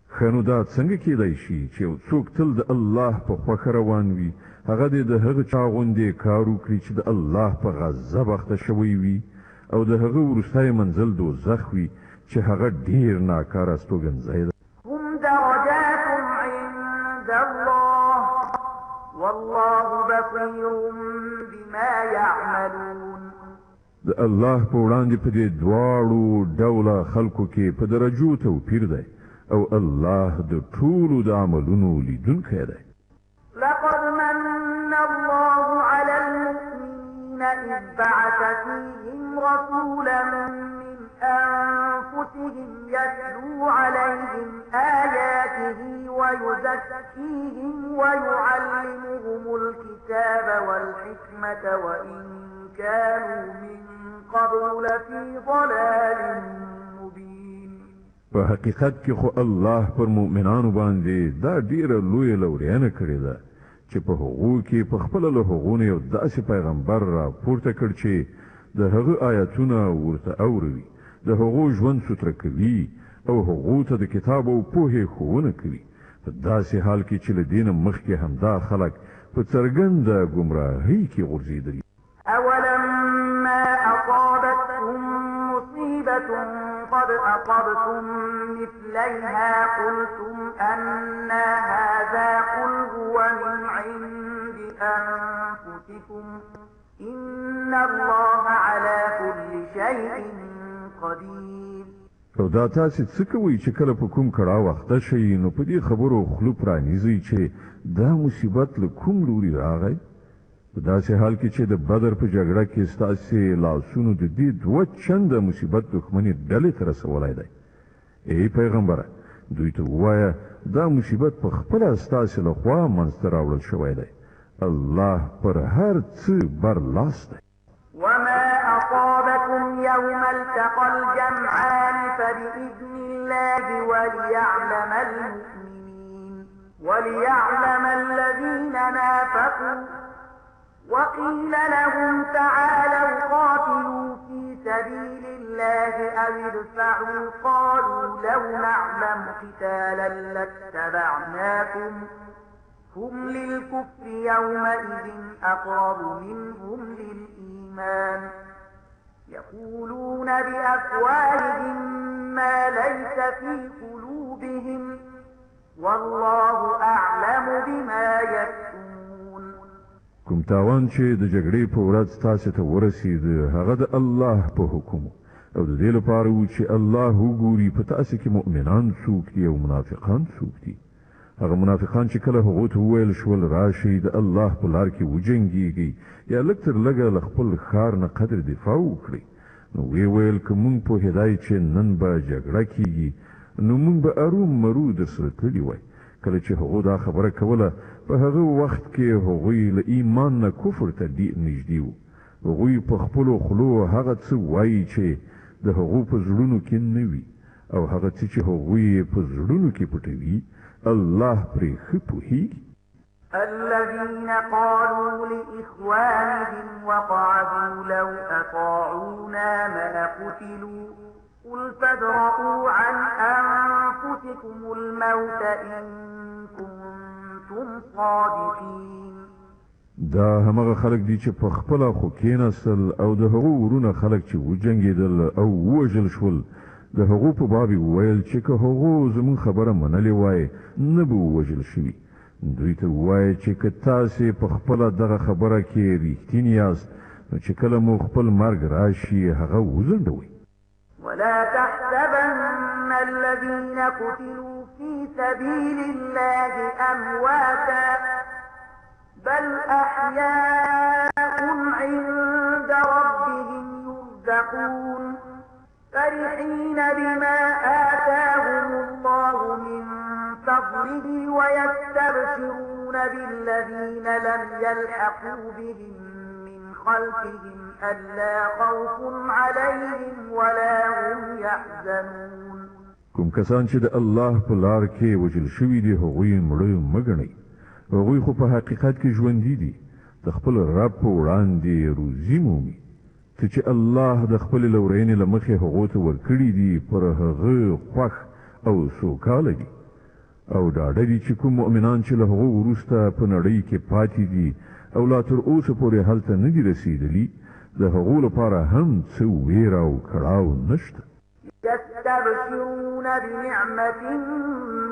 خنو دا څنګه کېدای شي چې یو څوک تل د الله په خوښه روان وي، هغه دې د هغه چا غوندې کار وکړي چې د الله په غضب اخته شوی وي او د هغه وروستی منزل دوزخ وي چې هغه ډېر ناکاره استوګنځی ده. هم درجات عند الله والله بصير بما يعملون. د الله په وړاندې په دې دواړو ډوله خلکو کې په درجو توپیر دی او الله د ټولو د عملونو لیدونکی دی. لقد من الله على المؤمنين إذ بعث فيهم رسولا من أنفسهم يتلو عليهم آياته ويزكيهم ويعلمهم الكتاب والحكمة وإن كانوا من قبل لفي ضلال مبين. په حقیقت کې خو الله پر مؤمنانو باندې دا ډیره لویه لورینه کړې ده چې په هغو کې په خپله له هغو نه یو داسې پیغمبر را پورته کړ چې د هغه آیتونه ورته اوروي د هغو ژوند سوتره کوي او هغو ته د کتاب او پوهې ښوونه کوي په داسې حال کې چې له دینه مخکې همدا خلک په څرګنده ګمراهۍ کې غورځېدلي. أولما أصابتهم مصيبة قد أصبتم مثليها قلتم أنى هذا قل هو من عند أنفسكم إن الله على كل شيء قدير. او دا تاسې څه کوئ چې کله په کوم کړاو اخته شئ نو په دې خبرو خوله پرانیزئ چې دا مصیبت له کوم لوري راغی؟ په داسې حال کې چې د بدر په جګړه کې ستاسې لاسونو د دې دوه چنده مصیبت دښمني ډلې ته رسولی دی. ای پیغمبره دوی ته ووایه دا مصیبت په خپله ستاسې لخوا منځته راوړل شوی دی. الله پر هر څه برلاس دی. وما أصابكم يوم التقى الجمعان فبإذن الله وليعلم الذين نافقوا وقيل لهم تعالوا قاتلوا في سبيل الله أو ادفعوا قالوا لو نعلم قتالا لاتبعناكم هم للكفر يومئذ أقرب منهم للإيمان يقولون بأفواههم ما ليس في قلوبهم والله أعلم بما يكتمون. کوم تاوان چې د جګړې په ورځ تاسو ته ورسید هغه د الله په حکم او د دې لپاره و چې الله وګوري په تاسو کې مؤمنان څوک دي او منافقان څوک دي. هغه منافقان چې کله هغه ته ویل شول راشي د الله په لار کې وجنګيږي یا لږ تر لږه له خپل ښار نه قدر دفاع وکړي نو ویل که مونږ په هدايه چې نن به جګړه کیږي نو مونږ به ارومرو درسره تللي وای. کله چې هغه دا خبره کوله په هغه وخت کې هغوی له ایمان نه کفر ته نږدې وو. هغوی په خپلو خولو هغه څه وایي چې د هغو په زړونو کې نه وي او هغه څه چې هغوی په زړونو کې پټوي الله پرې ښه پوهیږي. الذين قالوا لإخوانهم وقعدوا لو أطاعونا ما قتلوا قل فادرءوا عن أنفسكم الموت إن كنتم صادقين. دا همغه خلک دي چې په خپل خو کېناستل او د هغو ورونه خلک چې وجنګېدل او وژل شول د هغو په باب ویل چې که هغو زمون خبره منلې وای نه به وژل شوي. دوی ته وایي چې که تاسې په خپله دغه خبره کې ریښتیني یاست نو چې کله مو خپل مرګ راشي هغه وځنډوئ. ولا تحسبن الذين قتلوا في سبيل الله أمواتا بل أحياء عند ربهم يرزقون فرحين بما آتاهم الله من فضله ويستبشرون بالذين لم يلحقوا بهم من خلفهم ألا خوف عليهم ولا هم يحزنون. کوم کسان چې د الله په لار کې وجل شوي دي هغوی مړه مګنئ. هغوی خو په حقیقت کې ژوندي دي د خپل رب په وړاندې روزي مومي. ته چې الله د خپل لورینې له مخې هغو ته ورکړي دي پر هغه خوښ او سوکاله دي او ډاډه دي چې کوم مؤمنان چې له هغو وروسته په نړۍ کې پاتې دي او لا تر اوسه پورې هلته نه دي رسېدلي د هغو لپاره هم څه ویره او کړاو نشته. يستبشرون بنعمة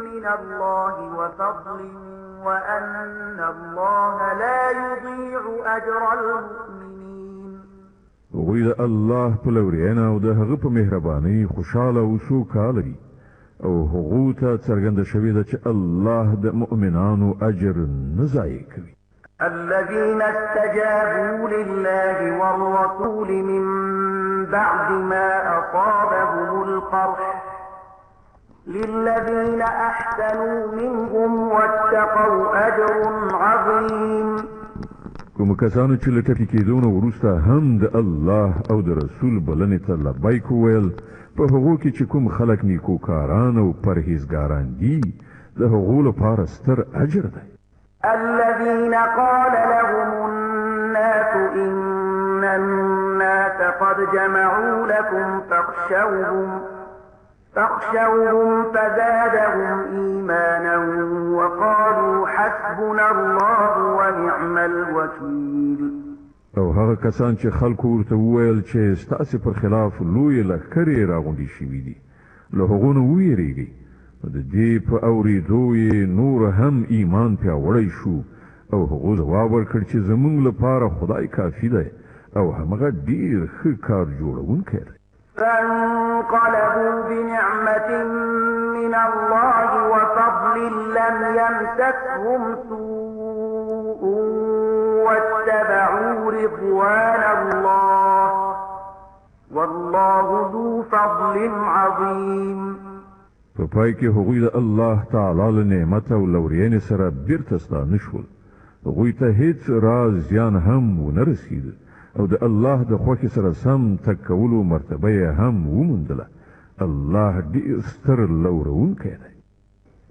من الله وفضل وأن الله لا يضيع أجر المؤمنين. هغوی د الله په لورینه او د هغه په مهربانۍ خوشاله او سوکاله دي او هغو ته څرګنده شوې ده چې الله د مؤمنانو اجر نه ضایع کوي. الذين استجابوا لله والرسول من بعد ما أصابهم القرح للذين أحسنوا منهم واتقوا أجر عظيم. کوم کسانو چې له ټپي کېدو نه وروسته هم د الله او د رسول بلنې ته لبیک وویل په هغو کې چې کوم خلک نیکوکاران او پرهیزګاران دي د هغو لپاره ستر اجر دی. الذين قال لهم الناس إن الناس قد جمعوا لكم فاخشوهم فزادهم إيمانا وقالوا حسبنا الله ونعم الوكيل. او هغه کسان چې خلکو ورته وویل چې ستاسې پر خلاف لوی لښکرې راغونډې شوي دي له هغو نه وویرېږئ. د دې په اورېدو یې نور هم ایمان پیاوړی شو او هغو ځواب ورکړ چې زموږ لپاره خدای کافي دی او همغه ډېر ښه کار جوړونکی دی. فانقلبوا بنعمة من الله وفضل لم يمسسهم سوء واتبعوا رضوان الله والله ذو فضل عظيم. په پای کې هغوی د الله تعالی له نعمت او لورینې سره بیرته ستانه شول. هغوی ته هیڅ راز زیان هم ونه رسید او د الله د خوښې سره سم تګ کولو مرتبه یې هم وموندله. الله ډېر ستر لورونکی دی.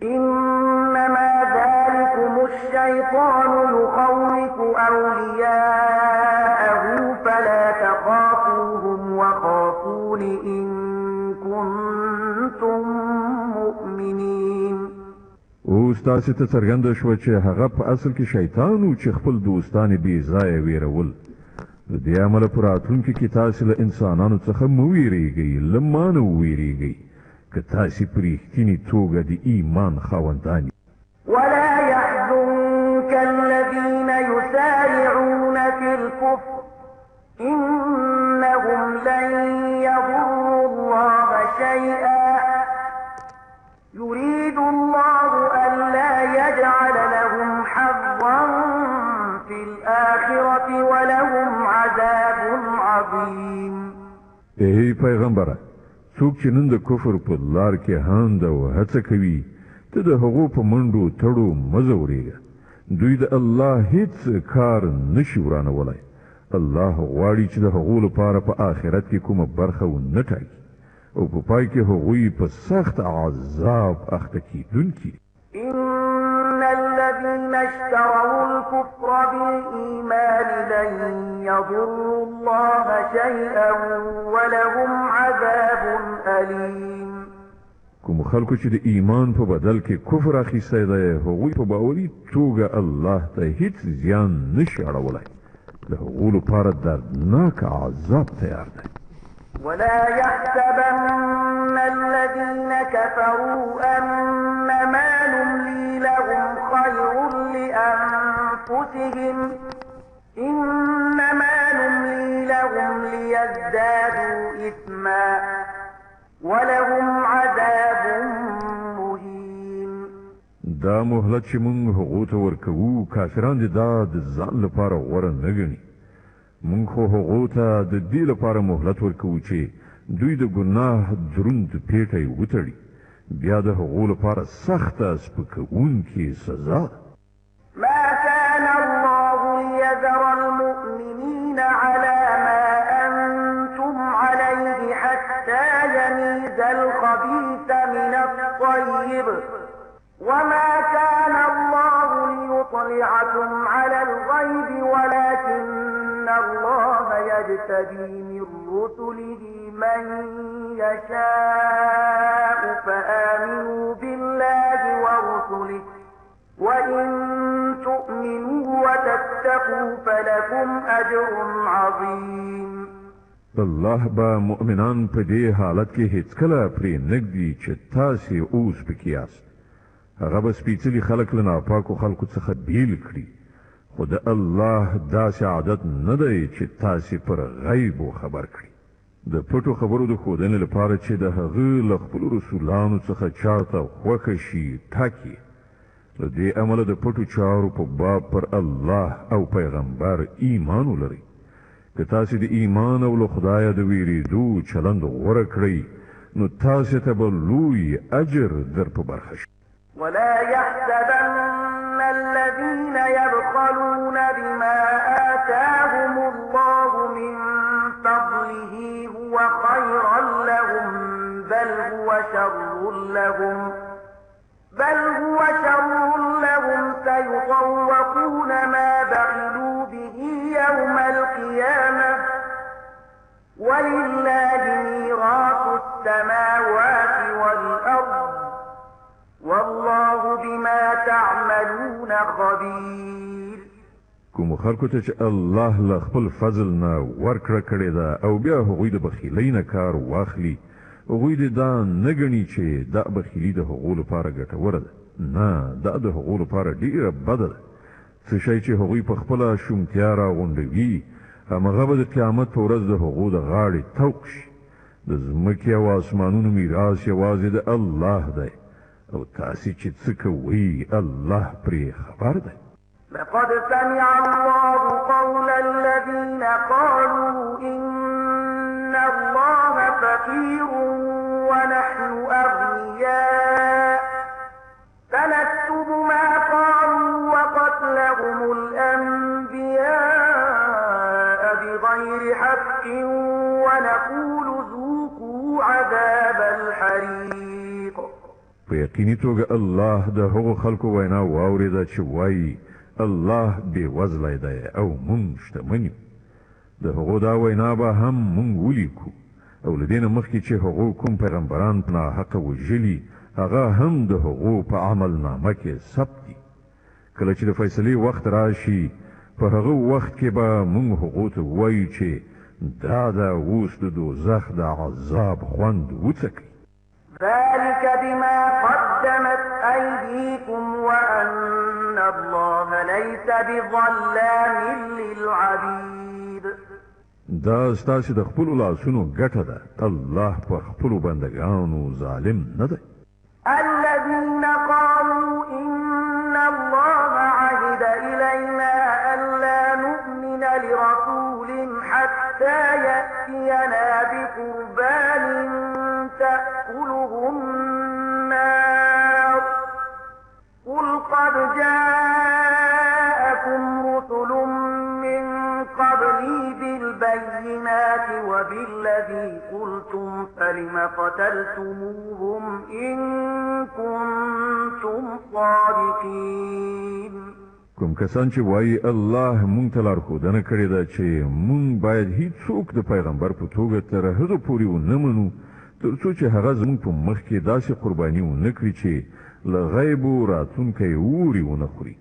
إنما ذلكم الشيطان يخوف أولياءه فلا تخافوهم وخافون إن كنتم مؤمنين. اوس تاسې ته څرګنده شوه چې هغه په اصل کې شیطان و چې خپل دوستان یې بې ځایه ویرول. د دې امله په راتلونکي کې تاسې له انسانانو څخه مه ویرېږئ، له ما نه وویرېږئ که تاسې په رښتینې توګه د ایمان خاوندان یئ. ولا يحزنك الذين يسارعون في الكفر إنهم لن يضروا الله شيئا يريد الله ألا يجعل لهم حظا في الآخرة ولهم عذاب عظيم. ای پیغمبره، څوک چې نن د کفر په لار کې هاند او هڅه کوي ته د هغو په منډو تړو مه ځورېږه. دوی د الله هیڅ کار نشي ورانولی. الله غواړي چې د هغو لپاره په آخرت کې کومه برخه ونه ټاکي او په پای کې هغوی په سخت عذاب اخته کیدونکي. إن الذين اشتروا الكفر بالإيمان لن يضروا الله شيئا ولهم عذاب أليم. کوم خلکو چې د ایمان په بدل کې کفر اخیستی دی هغوی په باوري توګه الله ته هیڅ زیان نشي اړولی. د هغو لپاره دردناک عذاب تیار دی. ولا يحسبن الذين كفروا أنما نملي لهم خير لأنفسهم إنما نملي لهم ليزدادوا إثما ولهم عذاب مهين. دا مهلت چې موږ هغو ته ورکوو کافران دې دا د ځان لپاره غوره نه ګڼي. موږ خو هغو ته د دې لپاره مهلت ورکوو چې دوی د ګناه دروند پیټی وتړي. بیا د هغو لپاره سخته سپکوونکې سزا. ما كان الله ليذر المؤمنين على ما أنتم عليه حتى يميز الخبيث من الطيب وما كان الله ليطلعكم على الغيب ولكن الله يجتبي من رسله من يشاء فآمنوا بالله ورسله وإن تؤمنوا وتتقوا فلكم أجر عظيم. الله با مؤمنان په دې حالت کې هیڅکله پرې نږدي چې تاسې اوس پکې یاست. هغه به سپېڅلي خلک له ناپاکو خلکو څخه بیل کړي. خو د الله داسې عادت نه دی چې تاسې پر غیبو خبر کړي. د پټو خبرو د ښودنې لپاره چې د هغه له خپلو رسولانو څخه چاته خوښه شي ټاکي. له دې امله د پټو چارو په باب پر الله او پیغمبر ایمان ولرئ. که تاسې د ایمان او له خدایه د ویرېدو چلند غوره کړئ نو تاسې ته به لوی اجر در په برخه شي. ولا يحسبن الذين يبخلون بما آتاهم الله من فضله هو خيرا لهم بل هو شر لهم سيطوقون ما بخلوا به يوم القيامة ولله ميراث السماوات والأرض والله بما تعملون خبير. کوم خلکو ته چې الله له خپل فضل نه ورکړه کړې ده او بیا هغوی د بخیلۍ نه کار واخلي، هغوی دې دا نه ګڼي چې دا بخیلي د هغو لپاره ګټوره ده. نه، دا د هغو لپاره ډیره بده ده. څه شی چې هغوی په خپله شومتیا راغونډوي، همغه به د قیامت په ورځ د هغو د غاړې توق شي. د ځمکې او آسمانونو میراث یوازې د الله دی او تاسې چې څه کوئ الله پرې خبر دی. لقد سمع الله قول الذين قالوا إن الله فقير ونحن أغنياء فنكتب ما قالوا وقتلهم الأنبياء بغير حق ونقول ذوقوا عذاب الحريق. په یقیني توګه الله د هغو خلکو وینا واورېده چې وایي الله بې وزلی دی او مونږ شتمن یو. د هغو دا وینا به هم مونږ ولیکو او له دې نه مخکې چې هغو کوم پیغمبران په ناحقه وژلي هغه هم د هغو په عملنامه کې ثبت دي. کله چې د فیصلې وخت راشي په هغه وخت کې به مونږ هغو ته وایو چې دا د اوس د دوزخ د عذاب خوند وڅکئ. ذلك بما قدمت أيديكم وأن الله ليس بظلام للعبيد. دا ستاسې د خپلو لاسونو ګټه ده. الله په خپلو بندګانو ظالم نه دی. الذين قالوا إن الله عهد إلينا ألا نؤمن لرسول حتى يأتينا بقربان تأكله النار قل قد جاءكم رسل من قبلي بالبينات وبالذي قلتم فلم قتلتموهم إن كنتم صادقين. کوم کسان چې وایي الله مونږ ته لارښودنه کړې ده چې مونږ باید هیڅوک د پیغمبر په توګه تر هغه پورې ونه منو تر څو چې هغه زموږ په مخ کې داسې قرباني ونه کړي چې له غیبو راتلونکی اوري ونه خوري.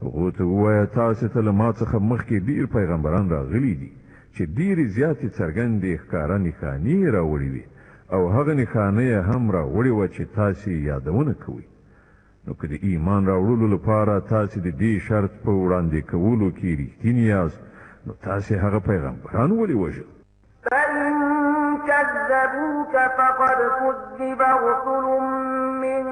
هغو ته ووایه تاسې ته له ما څخه مخکې ډېر پیغمبران راغلي دي چې ډېرې زیاتې څرګندې ښکاره نښانې یې راوړې وې او هغه نښانه یې هم راوړې وه چې تاسې یادونه کوئ. نو که د ایمان راوړلو لپاره تاسې د دې شرط په وړاندې کولو کې رښتیني یاست نو تاسې هغه پیغمبران ولې وژل؟ فإن كذبوك فقد كذب رسل من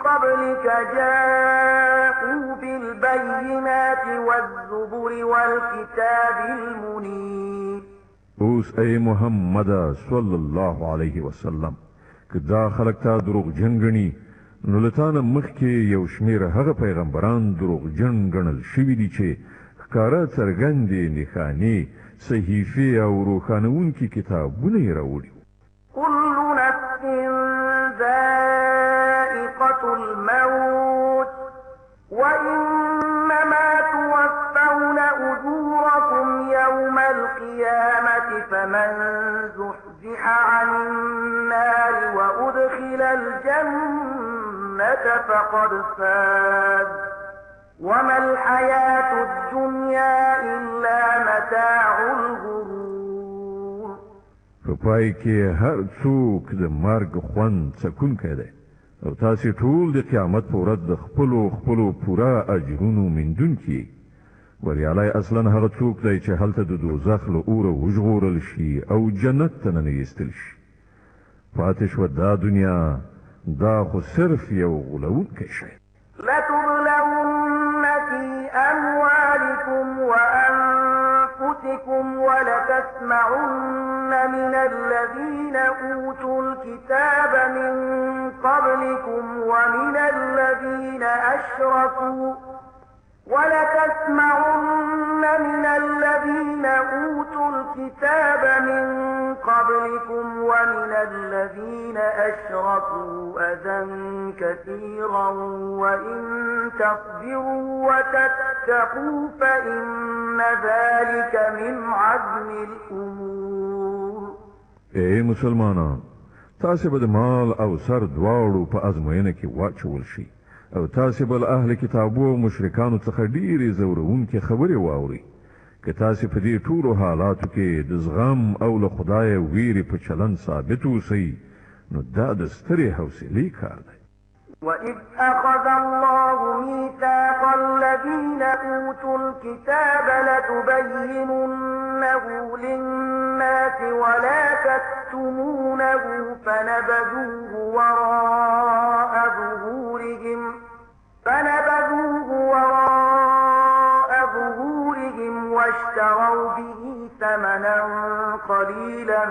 قبلك جاءوا بالبينات والزبر والكتاب المنير. اوس ای محمد صلی الله علیه وسلم که دا خلک تا دروغجن ګڼي نو له تا نه مخکې یو شمېر هغه پیغمبران دروغجن ګڼل شوي دي چې ښکاره څرګندې نښانې صحیفې او روښانوونکي کتابونه یې راوړي. كل نفس ذائقة الموت وإنما توفون أجوركم يوم القيامة فمن زحزح عن النار وأدخل الجنة فقد فاز وما الحياة الدنيا إلا متاع الغرور. په پای کې هر څوک د مرګ خوند څکونکی دی او تاسې ټول د قیامت په ورځ د خپلو پوره اجرونو میندونکي. بریالی اصلا هغه څوک دی چې هلته د دوزخ له اوره وژغورل شي او جنت ته ننه ایستل شي. پاتې شوه دا دنیا دا خو صرف یو غولونکی شی. لتبلون في أموالكم وأنفسكم ولتسمعن من الذين أوتوا الكتاب من قبلكم ومن الذين أشركوا ولتسمعن من الذين أوتوا الكتاب من قبلكم ومن الذين أشركوا أذى كثيرا وإن تصبروا وتتقوا فإن ذلك من عزم الأمور. اے مسلمانان تاسو به د مال او سر دواړو په ازموینه کې واچول شي او تاسو به له اهل کتابو او مشرکانو څخه ډېرې ځورونکې خبرې واورئ که تاسو په دې ټولو حالاتو کې د زغم او له خدایه ویرې په چلند ثابت اوسئ نو دا د سترې حوصلې کار دی. وَإِذْ أَخَذَ اللَّهُ مِيثَاقَ الَّذِينَ أُوتُوا الْكِتَابَ لَتُبَيِّنُنَّهُ لِلنَّاسِ وَلَا تَكْتُمُونَهُ فَنَبَذُوهُ وَرَاءَ ظُهُورِهِمْ وَاشْتَرَوْا بِهِ ثَمَنًا قَلِيلًا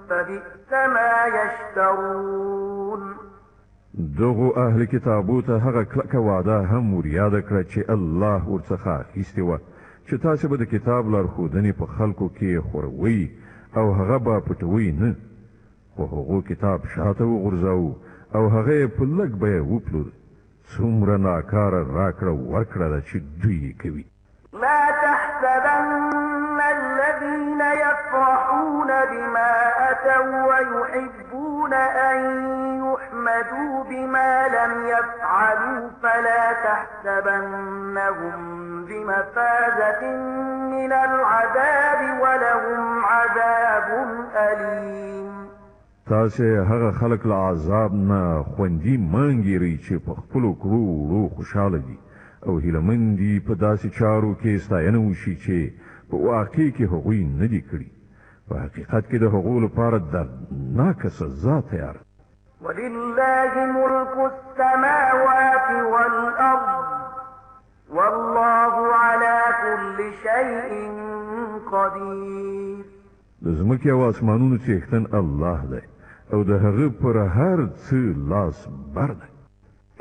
فَبِئْسَ مَا يَشْتَرُونَ. دغو اهل کتابو ته هغه کلکه وعده هم ور یاد کړه چې الله ورڅخه اخیستې وه چې تاسو به د کتاب لارښودنې په خلکو کې خوروئ او هغه به پټوئ نه خو هغو کتاب شاته وغورځاوه او هغه یې په لږ بیه وپلور. څومره ناکاره راکړه ورکړه ده چې دوی یې کوي. لا تحسبن الذين يفرحون بما أتوا ويحبون أن يحمدوا بما لم يفعلوا فلا تحسبنهم بمفازة من العذاب ولهم عذاب أليم. تاسې هغه خلک له عذاب نه خوندي مانګیرئ چې په خپلو کړو وړو خوشحاله دي او هیلهمند دي په داسې چارو کې ستاینه وشي چې په واقع کې هغوی نه دي کړي. په حقیقت کې د هغو لپاره دردناکه سزا تیاره. ولله ملك السماوات والأرض والله على كل شيء قدير. د ځمکې او اسمانونو څښتن الله دی او د هغه پر هر څه لاس بر دی.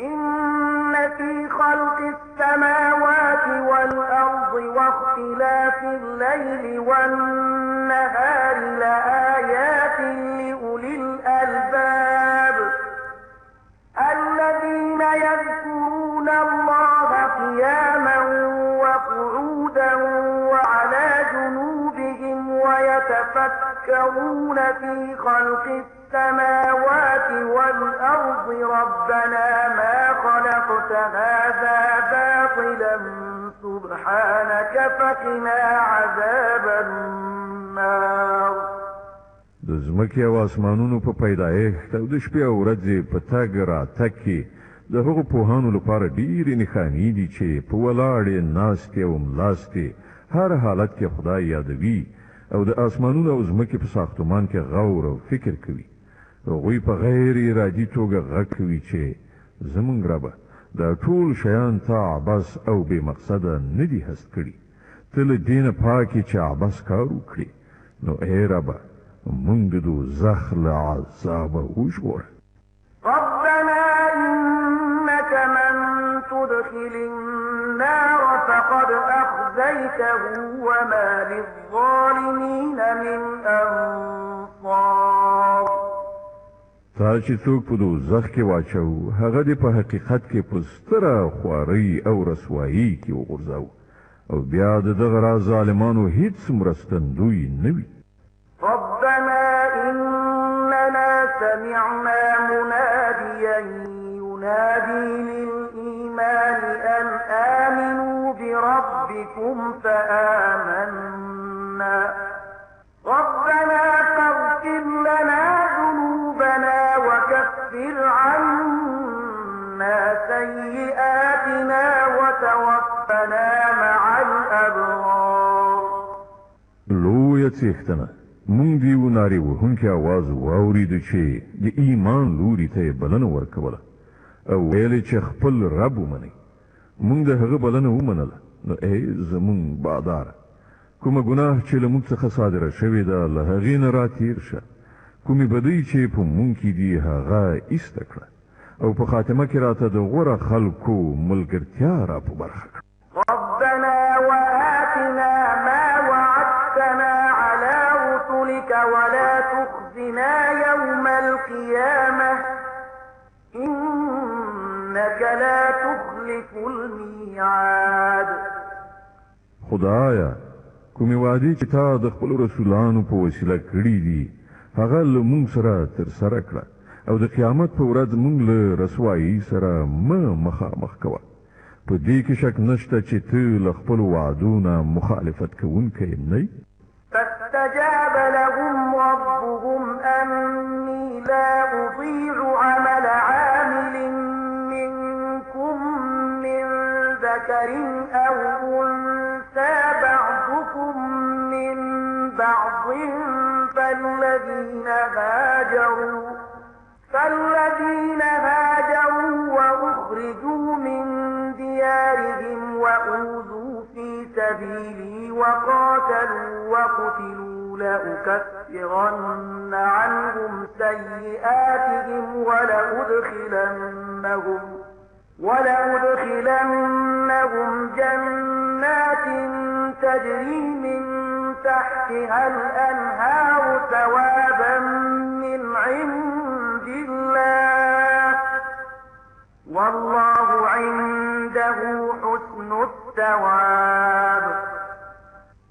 إن في خلق السماوات والأرض واختلاف الليل والنهار لآيات لأولي الألباب الذين يذكرون الله قياما وقعودا وعلى جنوبهم ويتفكرون في خلق السماوات والأرض ربنا ما خلقت هذا باطلا سبحانك فقنا عذاب النار. د ځمکې او اسمانونو په پیدایښت او د شپې او ورځې په تګ راتګ کې د هغو پوهانو لپاره ډېرې نښانې دي چې په ولاړې ناستې او ملاستې هر حالت کې خدای یادوي او د اسمانونو او ځمکې په ساختمان کې غور او فکر کوي. هغوی په غیر ارادي توګه غږ کوي چې زمونږ ربه دا ټول شیان تا عبث او بې مقصده نه دي هست کړي. ته له دې نه پاکې چې عبث کار وکړي نو ای ربه مونږ د دوزخ له عذابه وژغوره. ربنا إنك من تدخل النار فقد أخزيته وما للظالمين من أنصار. تا چې څوک په دوزخ کې واچو هغه دې په حقیقت کې په ستره خوارۍ او رسوایي کې وغورځاو او بیا د دغه راز ظالمانو هیڅ مرستندوی نه وي. ربنا إننا سمعنا مناديا ينادي للإيمان أن آمنوا بربكم فآمنا ربنا فاغفر لنا ذنوبنا وكفر عنا سيئاتنا وتوفنا مع الأبرار. لویه څښتنه مونږ دیو نارې وهونکي आवाज واورېده چې د ایمان لوري ته یې بلنه ورکوله او ویلې چې خپل رب ومنئ. مونږ د هغه بلنه ومنله نو ای زمونږ باداره کومه ګناه چې له موږ څخه صادره شوې ده له هغې نه راتېر شه. کومې بدۍ چې په مونږ کې دي هغه ایسته کړه او په خاتمه کې راته د غوره خلکو ملګرتیا را په برخه کړه. ربنا وآتنا ما وعدتنا على رسلك ولا تخزنا يوم القيامة إنك لا تخلف الميعاد. خدایا کومې وعدې چې تا د خپلو رسولانو په وسیله کړي دي هغه له مونږ سره ترسره کړه او د قیامت په ورځ مونږ له رسوایي سره مخامخ کوه. په دې کې شک نشته چې ته له خپلو وعدو نه مخالفت کوونکی نه یې. فاستجاب لهم ربهم أني لا أضيع عمل عامل منكم من ذكر أو أنثى بعضكم من بعض فالذين هاجروا وأخرجوا من ديارهم وأوذوا في سبيلي وقاتلوا وقتلوا لأكفرن عنهم سيئاتهم ولأدخلنهم جنات تجري من تحتها الأنهار ثوابا من عند الله والله عنده حسن الثواب.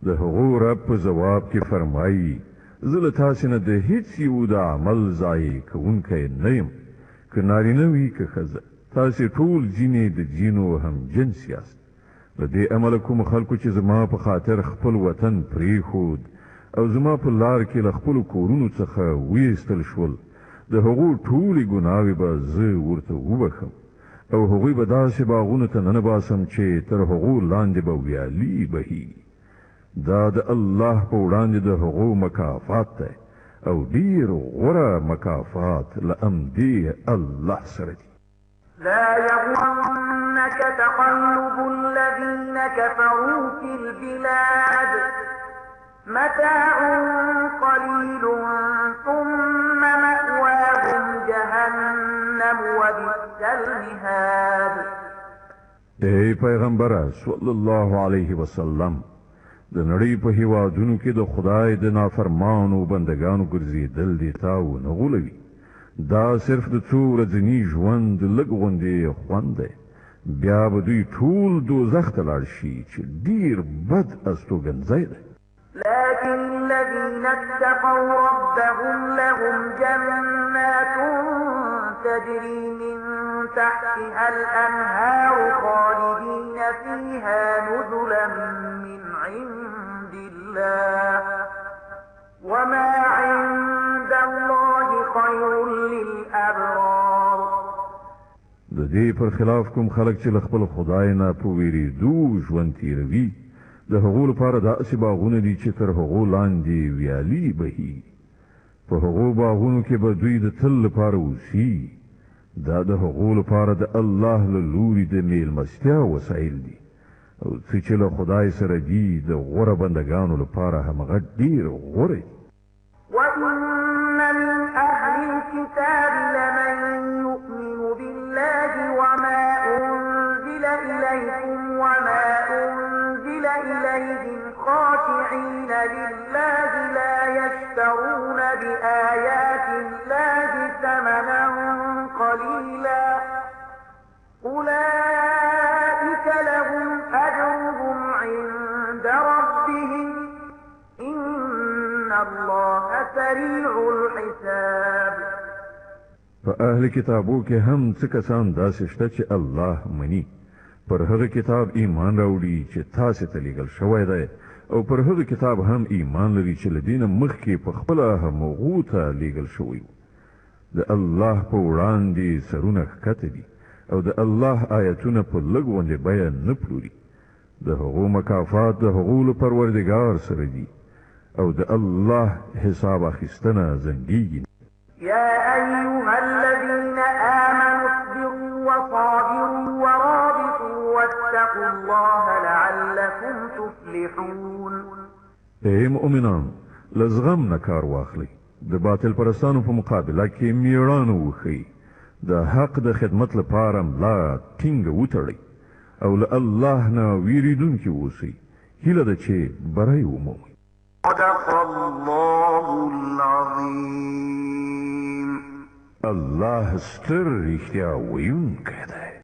د هغو رب په جواب کې فرمایي زه له تاسې نه د هیڅ یو د عمل ضایع کوونکی نه یم، که نارینه وي که ښځه، تاسې ټول ځینې د ځینو هم جنس یاست. له دې امله کوم خلکو چې زما په خاطر خپل وطن پرېښود او زما په لار کې له خپلو کورونو څخه ویستل شول، د هغو ټولې ګناوې به زه ورته وبخم او هغوی به داسې باغونو ته ننباسم چې تر هغو لاندې به ویالې بهیږي. دا د الله په وړاندې د هغو مکافات دی او ډېر غوره مکافات له امدې الله سره دی. لا يغرنك تقلب الذين كفروا في البلاد متاع قليل ثم مأواهم جهنم وبئس المهاد. ای پیغمبره صلی الله علیه وسلم، د نړۍ په هیوادونو کې د خدای د نافرمانو بندگانو ګرځېدل دې تا ونه غولوي. دا صرف د څو ورځني ژوند لږ غوندې خوند دی، بیا به دوی ټول دوزخ ته لاړ شي چې ډېر بد استوګنځی دی. لكن الذين اتقوا ربهم لهم جنات تجري من تحتها الأنهار خالدين فيها نزلا من عند الله وما عند الله خير للأبرار. د دې پر خلاف کوم خلک چې له خپل خدای نه په ویریدو ژوند تیروي، د هغو لپاره داسې باغونه دي چې تر هغو لاندې ویالې بهیږي. په هغو باغونو کې به دوی د تل لپاره اوسي. دا د هغو لپاره د الله له لوري د میلمستیا وسایل دي او څه چې له خدای سره دي د غوره بندګانو لپاره همغه ډېر غوره دي. وإن من أهل الكتاب لمن يؤمن بالله وما أنزل إليكم وما أنزل إليهم خاشعين لله لا يشترون بآيات الله ثمنا قليلا أولئك لهم أجرهم عند ربهم إن الله سريع الحساب. په اهل کتابو کې هم څه کسان داسې شته چې الله مني، پر هغه کتاب ایمان راوړي چې تاسې ته لیږل شوی دی او پر هغه کتاب هم ایمان لري چې له دې نه مخکې په خپله هغو ته لیږل شوی و. د الله په وړاندې سرونه ښکته دي او د الله آیتونه په لږ غوندې بیه نه پلوري. د هغو مکافات د هغو له پروردګار سره دي او د الله حساب اخیستنه زنګیږي. يا أيها الذين آمنوا اصبروا وصابروا ورابطوا واتقوا الله لعلكم تفلحون. ای مؤمنان، لزغم نه کار واخلئ، د باطل پرستانو په مقابله کې میړانه وښیئ، د حق د خدمت لپاره ملا ټینګه وتړئ او له الله نه ویریدونکي اوسئ. هیله ده چې بری ومومئ. صدق الله العظيم. الله ستر رښتیا ویونکی دی.